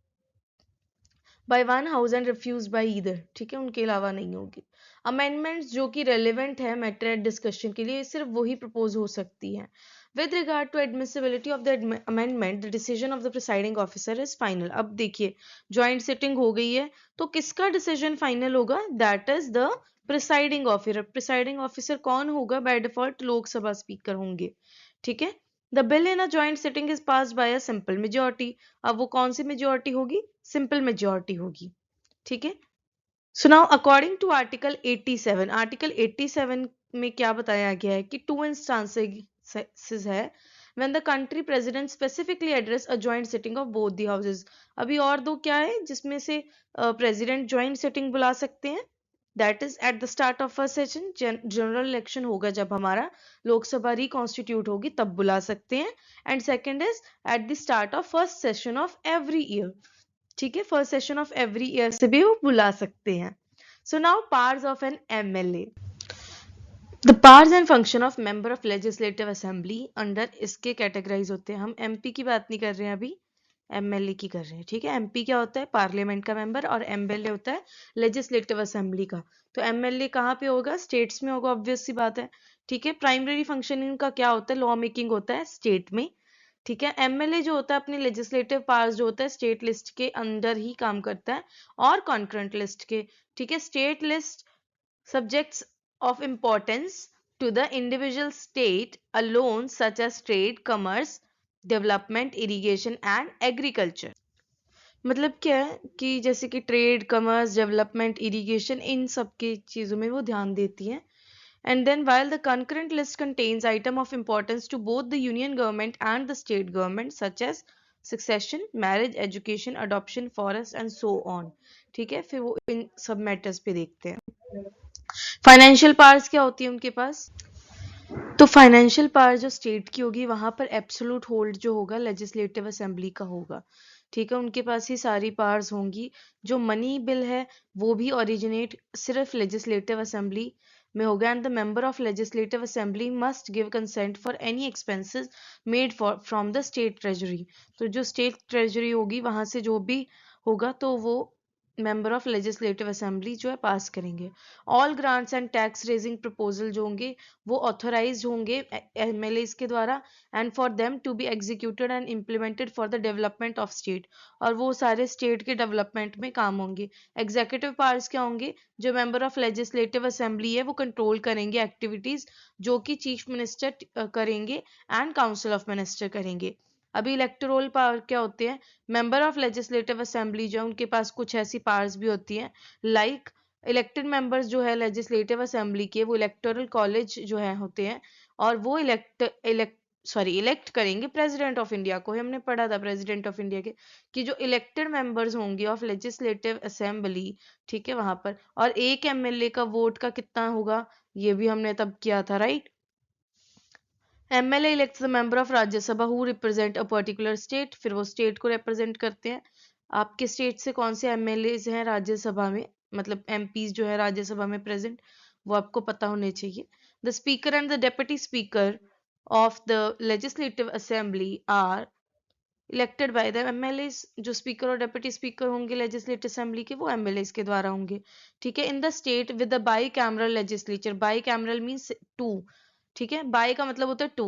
by one house and refused by either, ठीक है, उनके अलावा नहीं होगी। अमेंडमेंट्स जो कि रेलिवेंट है मैटर एट डिस्कशन के लिए, सिर्फ वही प्रपोज हो सकती है। With regard to admissibility of the amendment the decision of the presiding officer is final. अब देखिए ज्वाइंट सिटिंग हो गई है तो किसका डिसीजन फाइनल होगा, that is the presiding officer. Presiding officer कौन होगा, बाय डिफॉल्ट लोकसभा स्पीकर होंगे, ठीक है। The bill in a joint sitting is passed by a simple majority, अब वो कौन सी मेजोरिटी होगी, सिंपल मेजोरिटी होगी, ठीक है। So now according to article 87, article 87 में क्या बताया गया है कि 2 इंस्टांसेस है when the country president specifically address a joint sitting of both the houses. अभी और दो क्या है जिसमें से प्रेसिडेंट जॉइंट सिटिंग बुला सकते हैं, that is at the start of first session, general election होगा जब हमारा लोकसभा रिकॉन्स्टिट्यूट होगी तब बुला सकते हैं, and second is at the start of first session of every year, ठीक है, first session of every year से भी वो बुला सकते हैं। So now powers of N MLA, the powers and function of member of legislative assembly under इसके categorise होते हैं। हम एमपी की बात नहीं कर रहे हैं अभी, एमएलए की कर रहे हैं, ठीक है। एमपी क्या होता है, पार्लियामेंट का मेंबर, और एमएलए होता है लेजिस्लेटिव असेंबली का। तो एमएलए कहाँ पे होगा, स्टेट्स में होगा, ऑब्वियस सी बात है, ठीक है। प्राइमरी फंक्शन इनका क्या होता है, लॉ मेकिंग होता है स्टेट में, ठीक है। एमएलए जो होता है अपने लेजिस्लेटिव पावर्स जो होता है स्टेट लिस्ट के अंदर ही काम करता है और कॉन्करेंट लिस्ट के, ठीक है। State list subjects of importance to the individual state alone such as trade, commerce, development, irrigation and agriculture। मतलब क्या है कि जैसे कि ट्रेड, कमर्स, डेवलपमेंट, इरिगेशन, इन सब की चीज़ों में वो ध्यान देती है। And then while the concurrent list contains item of importance to both the union government and the state government such as succession, marriage, education, adoption, forest and so on, ठीक है। फिर वो इन सब मैटर्स पे देखते हैं। फाइनेंशियल पावर्स क्या होती है उनके पास, तो फाइनेंशियल पावर जो स्टेट की होगी वहां पर एब्सोल्यूट होल्ड जो होगा लेजिस्लेटिव असेंबली का होगा, ठीक है। उनके पास ही सारी पावर्स होंगी। जो मनी बिल है वो भी ओरिजिनेट सिर्फ लेजिस्लेटिव असेंबली में होगा, and the member of legislative assembly must give consent for any expenses made for from the state treasury. तो जो स्टेट ट्रेजरी होगी वहां से जो भी होगा तो वो मेंबर ऑफ लेजिस्लेटिव असेंबली जो है पास करेंगे। All grants and tax raising proposal जो होंगे वो ऑथोराइज होंगे एमएलएस के द्वारा, and for them to be executed and implemented for the development of state, और वो सारे स्टेट के डेवलपमेंट में काम होंगे। एग्जीक्यूटिव पावर्स क्या होंगे? जो मेंबर ऑफ लेजिस्लेटिव असेंबली है वो कंट्रोल करेंगे एक्टिविटीज जो कि चीफ मिनिस्टर करेंगे एंड काउंसिल ऑफ मिनिस्टर करेंगे। अभी इलेक्टोरल पावर क्या होते हैं? मेंबर ऑफ लेजिस्लेटिव असेंबली जो है उनके पास कुछ ऐसी पावर्स भी होती हैं, लाइक इलेक्टेड मेंबर्स जो है लेजिस्लेटिव असेंबली के, वो इलेक्टोरल कॉलेज जो है होते हैं, और वो इलेक्ट करेंगे प्रेसिडेंट ऑफ इंडिया को। हमने पढ़ा था प्रेसिडेंट ऑफ इंडिया के कि जो इलेक्टेड मेंबर्स होंगे ऑफ लेजिस्लेटिव असेंबली, ठीक है, वहां पर, और एक एमएलए का वोट का कितना होगा ये भी हमने तब किया था, right. MLA elects the member of Rajya Sabha who represent a particular state, फिर वो स्टेट को रिप्रेजेंट करते हैं। आपके स्टेट से कौन से एमएलए हैं राज्यसभा में, मतलब एमपीज जो है राज्यसभा में प्रेजेंट, वो आपको पता होने चाहिए। The speaker and the deputy speaker of the legislative assembly are elected by the MLAs. जो स्पीकर और डेप्यूटी स्पीकर होंगे लेजिस्लेटिव असेंबली के वो एमएलएस के द्वारा होंगे, ठीक है। In the state with the bicameral legislature, bicameral means two, ठीक है, बाई का मतलब होता है two.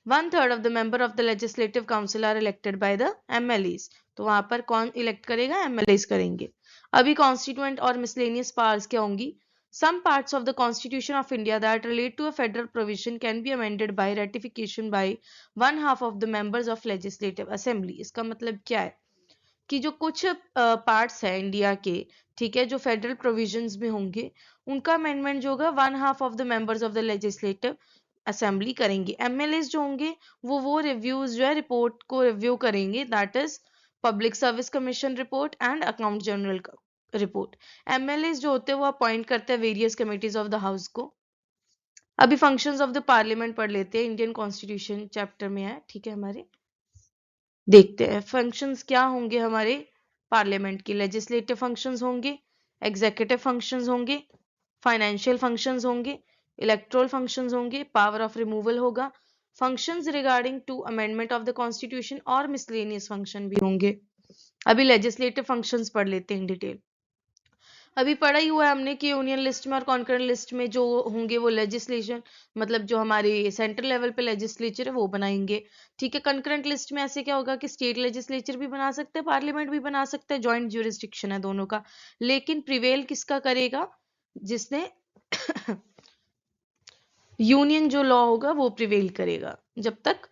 1/3 of the member of the legislative council are elected by the MLAs। तो वहां पर कौन इलेक्ट करेगा? MLAs करेंगे। अभी कॉन्स्टिट्यूएंट और मिसलेनियस पावर्स क्या होंगी? Some parts of the Constitution of India that relate to a federal provision can be amended by ratification by 1/2 of the members of legislative assembly। इसका मतलब क्या है कि जो कुछ पार्ट्स है इंडिया के, ठीक है, जो फेडरल प्रोविजंस में होंगे, उनका अमेंडमेंट जो होगा 1/2 of the members of the legislative assembly करेंगे। एमएलएस जो होंगे वो रिव्यूज जो है रिपोर्ट को रिव्यू करेंगे, that is public service commission report and account general report. MLAs जो होते हैं वो अपॉइंट करते हैं various committees of the house को। अभी फंक्शंस ऑफ द पार्लियामेंट पढ़ लेते हैं, इंडियन कॉन्स्टिट्यूशन चैप्टर में है, ठीक है। हमारे देखते हैं फंक्शंस क्या होंगे हमारे पार्लियामेंट की। लेजिस्लेटिव फंक्शंस होंगे, एग्जीक्यूटिव फंक्शंस होंगे, फाइनेंशियल फंक्शंस होंगे, इलेक्टोरल फंक्शंस होंगे, पावर ऑफ रिमूवल होगा, functions regarding to amendment of the constitution और मिसलेनियस फंक्शन भी होंगे। अभी लेजिस्लेटिव फंक्शंस पढ़ लेते हैं इन डिटेल। अभी पढ़ा ही हुआ है हमने कि यूनियन लिस्ट में और कॉन्करेंट लिस्ट में जो होंगे वो लेजिस्लेशन, मतलब जो हमारे सेंट्रल लेवल पे लेजिस्लेचर है वो बनाएंगे, ठीक है। कंकरेंट लिस्ट में ऐसे क्या होगा कि स्टेट लेजिस्लेचर भी बना सकते हैं, पार्लियामेंट भी बना सकते हैं, जॉइंट ज्यूरिसडिक्शन है दोनों का। लेकिन प्रिवेल किसका करेगा? जिसने यूनियन जो लॉ होगा वो प्रिवेल करेगा, जब तक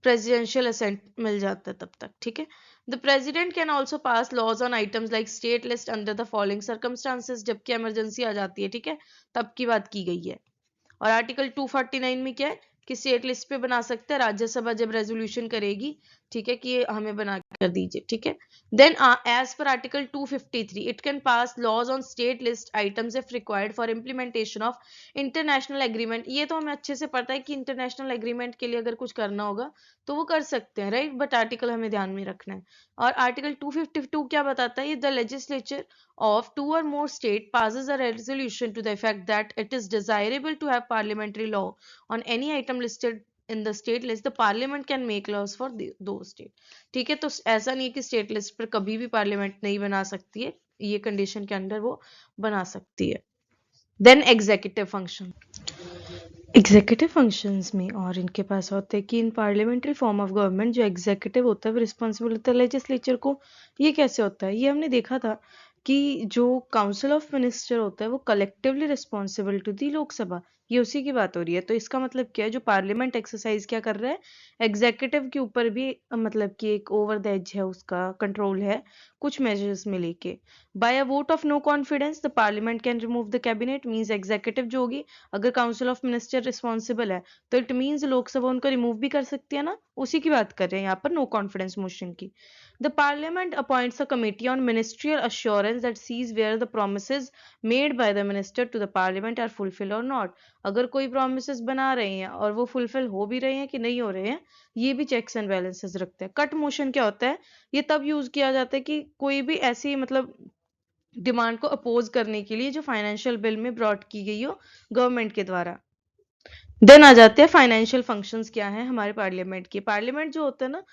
प्रेसिडेंशियल असेंट मिल जाता है तब तक, ठीक है। The president can also pass laws on items like state list under the following circumstances, जबकि इमरजेंसी आ जाती है, ठीक है, तब की बात की गई है। और आर्टिकल 249 में क्या है कि स्टेट लिस्ट पे बना सकते हैं, राज्यसभा जब रेजोल्यूशन करेगी, ठीक है, कि ये हमें बना कर दीजिए, ठीक है। Then as per article 253 it can pass laws on state list items if required for implementation of international agreement. ये तो हमें अच्छे से पता है कि इंटरनेशनल एग्रीमेंट के लिए अगर कुछ करना होगा तो वो कर सकते हैं, राइट, बट आर्टिकल हमें ध्यान में रखना है। और आर्टिकल 252 क्या बताता है? The legislature of two or more state passes a resolution to the effect that it is desirable to have parliamentary law on any item listed in the state list, the parliament can make laws for those state। ठीक है, तो ऐसा नहीं है कि state list पर कभी भी पार्लियामेंट नहीं बना सकती है, ये कंडीशन के अंदर वो बना सकती है। Then executive function, executive functions में और इनके पास होता है कि in parliamentary form of government जो एग्जीक्यूटिव होता है वो रिस्पॉन्सिबल होता है लेजिस्लेचर को। ये कैसे होता है? ये हमने देखा था कि जो काउंसिल ऑफ मिनिस्टर होता है वो collectively responsible to the Lok Sabha, ये उसी की बात हो रही है। तो इसका मतलब क्या है? जो पार्लियामेंट एक्सरसाइज क्या कर रहा है? एग्जीक्यूटिव के ऊपर भी मतलब कि एक ओवर द एज है, उसका कंट्रोल है कुछ मेजर्स में लेके। By a vote of no confidence the parliament can remove the cabinet, means executive जो होगी, अगर काउंसिल ऑफ मिनिस्टर रिस्पॉन्सिबल है तो इट मींस लोकसभा उनको रिमूव भी कर सकती है ना, उसी की बात कर रहे हैं यहाँ पर नो कॉन्फिडेंस मोशन की। The Parliament appoints a committee on ministerial assurance that sees where the promises made by the minister to the Parliament are fulfilled or not। अगर कोई promises बना रहे हैं और वो fulfill हो भी रहे हैं कि नहीं हो रहे हैं, ये भी checks and balances रखते हैं। कट मोशन क्या होता है? ये तब यूज किया जाता है कि कोई भी ऐसी मतलब डिमांड को अपोज करने के लिए जो फाइनेंशियल बिल में ब्रॉट की गई हो गवर्नमेंट के द्वारा। देन आ जाते हैं फाइनेंशियल फंक्शंस क्या है हमारे पार्लियामेंट के। पार्लियामेंट जो होता है ना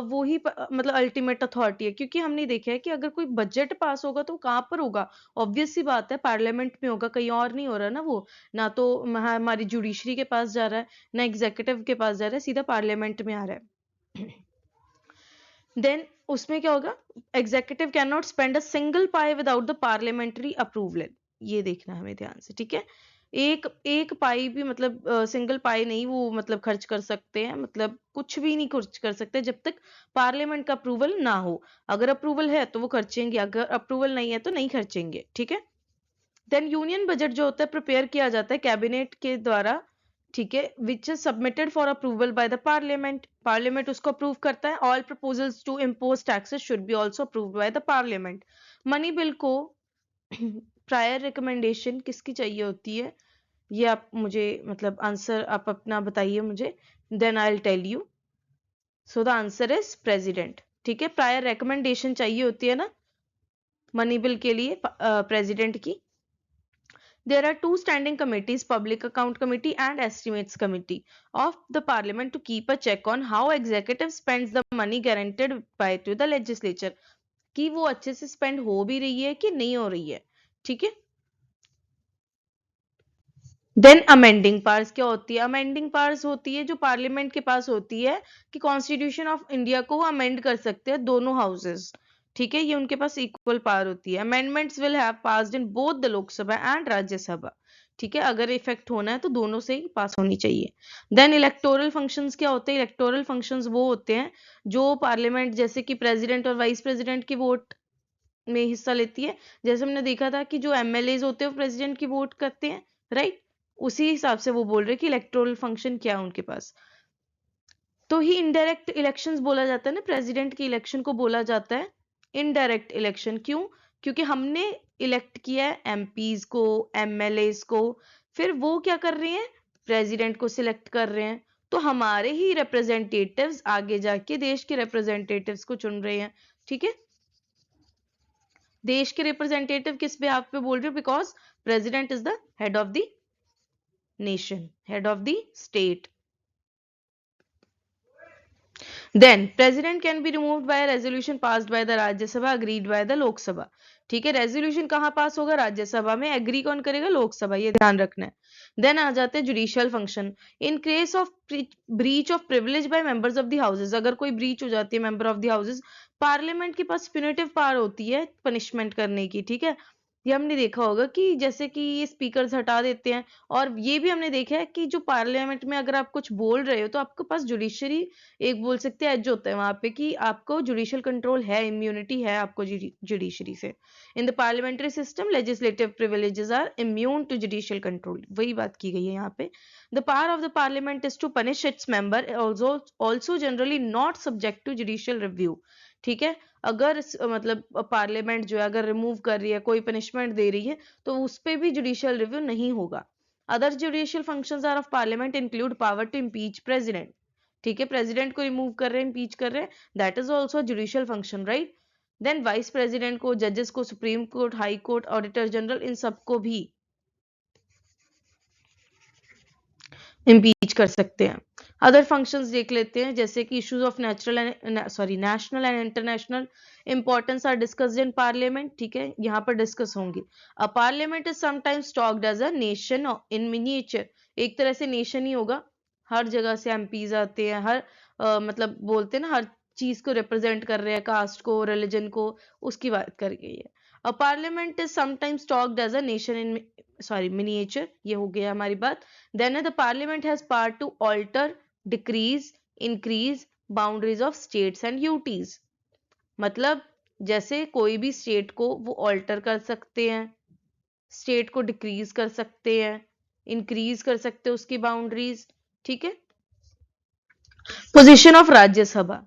वो ही मतलब अल्टीमेट अथॉरिटी है, क्योंकि हमने देखा है कि अगर कोई बजट पास होगा तो कहाँ पर होगा, ऑब्वियस सी बात है पार्लियामेंट में होगा, कहीं और नहीं हो रहा ना वो, ना तो हमारी जुडिशरी के पास जा रहा है, ना एग्जीक्यूटिव के पास जा रहा है, सीधा पार्लियामेंट में आ रहा है। देन उसमें क्या होगा, executive can not spend a single pi without the parliamentary approval, ये देखना हमें ध्यान से, ठीक है। एक एक पाई भी मतलब सिंगल पाई नहीं वो मतलब खर्च कर सकते हैं, मतलब कुछ भी नहीं खर्च कर सकते जब तक पार्लियामेंट का अप्रूवल ना हो। अगर अप्रूवल है तो वो खर्चेंगे, अगर अप्रूवल नहीं है तो नहीं खर्चेंगे, ठीक है। देन यूनियन बजट जो होता है प्रिपेयर किया जाता है कैबिनेट के द्वारा, ठीक है, which is submitted for approval by the parliament, parliament उसको अप्रूव करता है। All proposals to impose taxes should be also approved by the parliament. Money bill को प्रायर रिकमेंडेशन किसकी चाहिए होती है, ये आप मुझे मतलब आंसर आप अपना बताइए मुझे, then I will tell you. So the answer is president, ठीक है। प्रायर रिकमेंडेशन चाहिए होती है ना मनी बिल के लिए प्रेसिडेंट की। There are two standing committees, Public Account Committee and Estimates Committee of the Parliament to keep a check on how executive spends the money guaranteed by to the legislature, कि वो अच्छे से spend हो भी रही है कि नहीं हो रही है, ठीक है। देन अमेंडिंग पावर्स क्या होती है, अमेंडिंग पावर्स होती है जो पार्लियामेंट के पास होती है कि कॉन्स्टिट्यूशन ऑफ इंडिया को वो अमेंड कर सकते हैं दोनों हाउसेस, ठीक है, ये उनके पास इक्वल पावर होती है। Amendments will have passed in both the Lok Sabha and Rajya Sabha, ठीक है, अगर इफेक्ट होना है तो दोनों से ही पास होनी चाहिए। देन इलेक्टोरल फंक्शंस क्या होते हैं, इलेक्टोरल फंक्शंस वो होते हैं जो पार्लियामेंट जैसे कि प्रेसिडेंट और वाइस प्रेसिडेंट की वोट में हिस्सा लेती है। जैसे हमने देखा था कि जो एमएलए होते हैं वो प्रेसिडेंट की वोट करते हैं, राइट, उसी हिसाब से वो बोल रहे कि इलेक्टोरल फंक्शन क्या है उनके पास। तो ही इनडायरेक्ट इलेक्शंस बोला जाता है ना, प्रेसिडेंट के इलेक्शन को बोला जाता है इनडायरेक्ट इलेक्शन। क्यों, क्योंकि हमने इलेक्ट किया है एमपीज को, एमएलए को, फिर वो क्या कर रहे हैं, प्रेसिडेंट को सिलेक्ट कर रहे हैं, तो हमारे ही रिप्रेजेंटेटिव्स आगे जाके देश के रिप्रेजेंटेटिव्स को चुन रहे हैं, ठीक है। देश के रिप्रेजेंटेटिव किस पे आप पे बोल रहे हो, because president is the head of the nation, head of the state. Then president can be removed by a resolution passed by the Rajya Sabha agreed by the Lok Sabha, ठीक है। Resolution कहाँ पास होगा, राज्यसभा में, agree कौन करेगा, लोकसभा, ये ध्यान रखना है। देन आ जाते हैं judicial function. In case of breach of privilege by members of the houses, अगर कोई ब्रीच हो जाती है member of the houses, parliament के पास प्यूनिटिव पावर होती है पनिशमेंट करने की, ठीक है। ये हमने देखा होगा कि जैसे कि ये स्पीकर्स हटा देते हैं, और ये भी हमने देखा है कि जो पार्लियामेंट में अगर आप कुछ बोल रहे हो तो आपके पास जुडिशरी एक बोल सकते हैं एज होता है वहां पे कि आपको जुडिशियल कंट्रोल है, इम्यूनिटी है आपको जुडिशरी से। In the parliamentary system legislative privileges are immune to judicial control, वही बात की गई है यहाँ पे। The power of the parliament is to punish its member also generally not subject to judicial review, ठीक है। अगर मतलब पार्लियामेंट जो है अगर रिमूव कर रही है, कोई पनिशमेंट दे रही है, तो उस पर भी जुडिशियल रिव्यू नहीं होगा। Other judicial functions are of parliament include power to impeach president, ठीक है, प्रेसिडेंट को रिमूव कर रहे हैं, इम्पीच कर रहे हैं, that is also judicial function, right. Then vice president को, जजेस को, supreme court, high court, auditor general, इन सबको भी इम्पीच कर सकते हैं। अदर फंक्शंस देख लेते हैं, जैसे कि issues of national and international importance are discussed in parliament, ठीक है, यहाँ पर डिस्कस होंगे। A parliament is sometimes talked as a nation in miniature, एक तरह से नेशन ही होगा, हर जगह से एमपीज आते हैं, हर मतलब बोलते हैं ना हर चीज को रिप्रेजेंट कर रहे हैं, कास्ट को, रिलीजन को, उसकी बात कर गई है। A parliament is sometimes talked as a nation in miniature, ये हो गया हमारी बात। Then the parliament has power to alter, decrease, increase boundaries of states and UTs, मतलब जैसे कोई भी स्टेट को वो ऑल्टर कर सकते हैं, स्टेट को डिक्रीज कर सकते हैं, इंक्रीज कर सकते हैं उसकी बाउंड्रीज, ठीक है। Position of Rajya Sabha,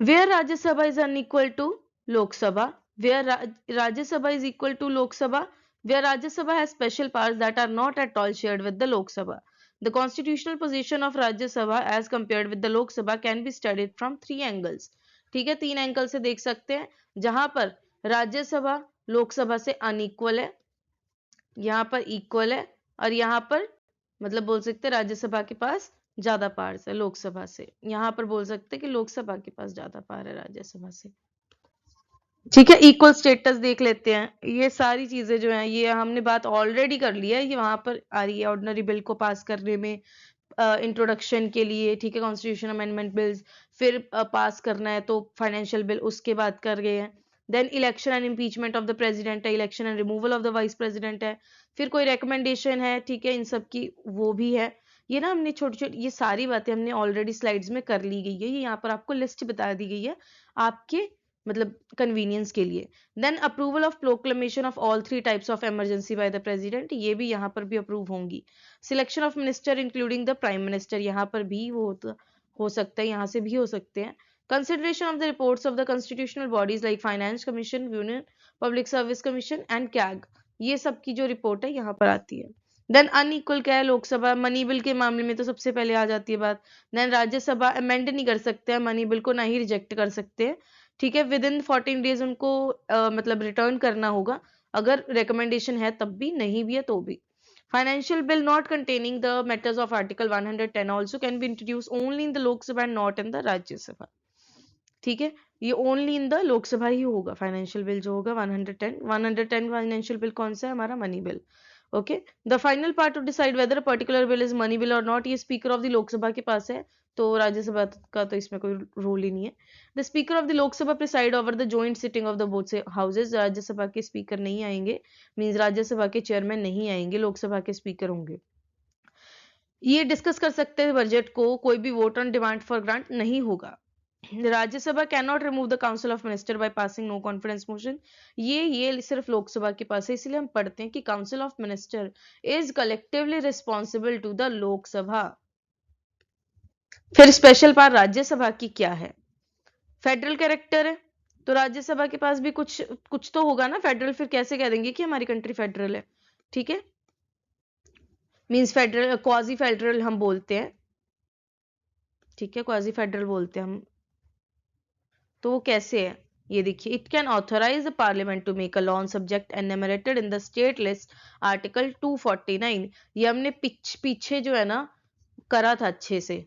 where Rajya Sabha is unequal to Lok Sabha, where Rajya Sabha is equal to Lok Sabha, where Rajya Sabha has special powers that are not at all shared with the Lok Sabha. The constitutional position of Rajya Sabha as compared with the Lok Sabha can be studied from 3 angles. ठीक है, 3 angle से देख सकते हैं, जहां पर राज्यसभा लोकसभा से unequal है, यहाँ पर इक्वल है, और यहाँ पर मतलब बोल सकते हैं राज्यसभा के पास ज्यादा पावर है लोकसभा से। यहाँ पर बोल सकते हैं कि लोकसभा के पास ज्यादा पावर है राज्यसभा से। ठीक है, इक्वल स्टेटस देख लेते हैं। ये सारी चीजें जो हैं ये हमने बात ऑलरेडी कर ली है, ये वहां पर आ रही है ऑर्डिनरी बिल को पास करने में, इंट्रोडक्शन के लिए। ठीक है, कॉन्स्टिट्यूशन अमेंडमेंट बिल्स, फिर पास करना है तो फाइनेंशियल बिल उसके बाद कर गए हैं। Then election and impeachment of the president है, election and removal of the vice president है, फिर कोई रिकमेंडेशन है। ठीक है, इन सब की वो भी है। ये ना हमने छोटी छोटी ये सारी बातें हमने ऑलरेडी स्लाइड्स में कर ली गई है, ये यहाँ पर आपको लिस्ट बता दी गई है आपके मतलब कन्वीनियंस के लिए। Then approval of proclamation of all 3 types of emergency by the president, ये भी यहाँ पर भी अप्रूव होंगी। Selection of minister including the prime minister, यहाँ पर भी वो हो सकता है, यहाँ से भी हो सकते हैं। Consideration of the reports of the constitutional bodies like finance commission, union public service commission and CAG, ये सब की जो रिपोर्ट है यहाँ पर आती है। देन अनइक्वल क्या है, लोकसभा मनी बिल के मामले में तो सबसे पहले आ जाती है बात। देन राज्यसभा अमेंड नहीं कर सकते हैं मनी बिल को, ना ही रिजेक्ट कर सकते हैं। ठीक है, विद इन 14 डेज उनको मतलब रिटर्न करना होगा, अगर रिकमेंडेशन है तब भी, नहीं भी है तो भी। Financial bill not containing the matters of Article 110 also can be introduced only in the Lok Sabha and not in the Rajya Sabha. ठीक है, ये ओनली इन द लोकसभा ही होगा फाइनेंशियल बिल जो होगा 110 फाइनेंशियल बिल कौन सा है हमारा, money bill. Okay, the final part two decide whether a particular bill is money bill or not, ये स्पीकर ऑफ द लोकसभा के पास है, तो राज्यसभा का तो इसमें कोई रोल ही नहीं है। The speaker of the Lok Sabha preside over the joint sitting of the both houses, Rajya Sabha के स्पीकर नहीं आएंगे, मींस राज्यसभा के चेयरमैन नहीं आएंगे, लोकसभा के स्पीकर होंगे। ये डिस्कस कर सकते हैं बजट को, कोई भी vote on demand for grant नहीं होगा। Rajya Sabha can not remove the council of minister by passing no confidence motion, ये सिर्फ लोकसभा के पास है, इसलिए हम पढ़ते हैं कि council of minister is collectively responsible to the Lok Sabha. फिर स्पेशल पावर राज्यसभा की क्या है, फेडरल कैरेक्टर है, तो राज्यसभा के पास भी कुछ तो होगा ना फेडरल, फिर कैसे कह देंगे कि हमारी कंट्री फेडरल है। ठीक है, मींस फेडरल क्वाजी फेडरल हम बोलते हैं। ठीक है, क्वाजी फेडरल बोलते हैं हम, तो वो कैसे है ये देखिए, it can authorise the parliament to make a law on subject enumerated in the state list article 249, ये हमने पीछे जो है ना करा था अच्छे से,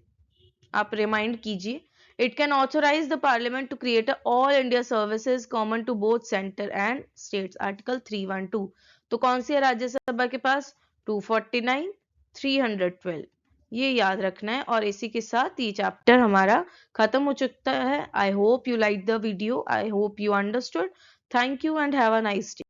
आप रिमाइंड कीजिए। It can authorise the parliament to create all India services common to both centre and states, article 312, तो कौन सी है राज्यसभा के पास, 249, 312, ये याद रखना है। और इसी के साथ ये चैप्टर हमारा खत्म हो चुका है। I hope you like the video, I hope you understood. Thank you and have a nice day.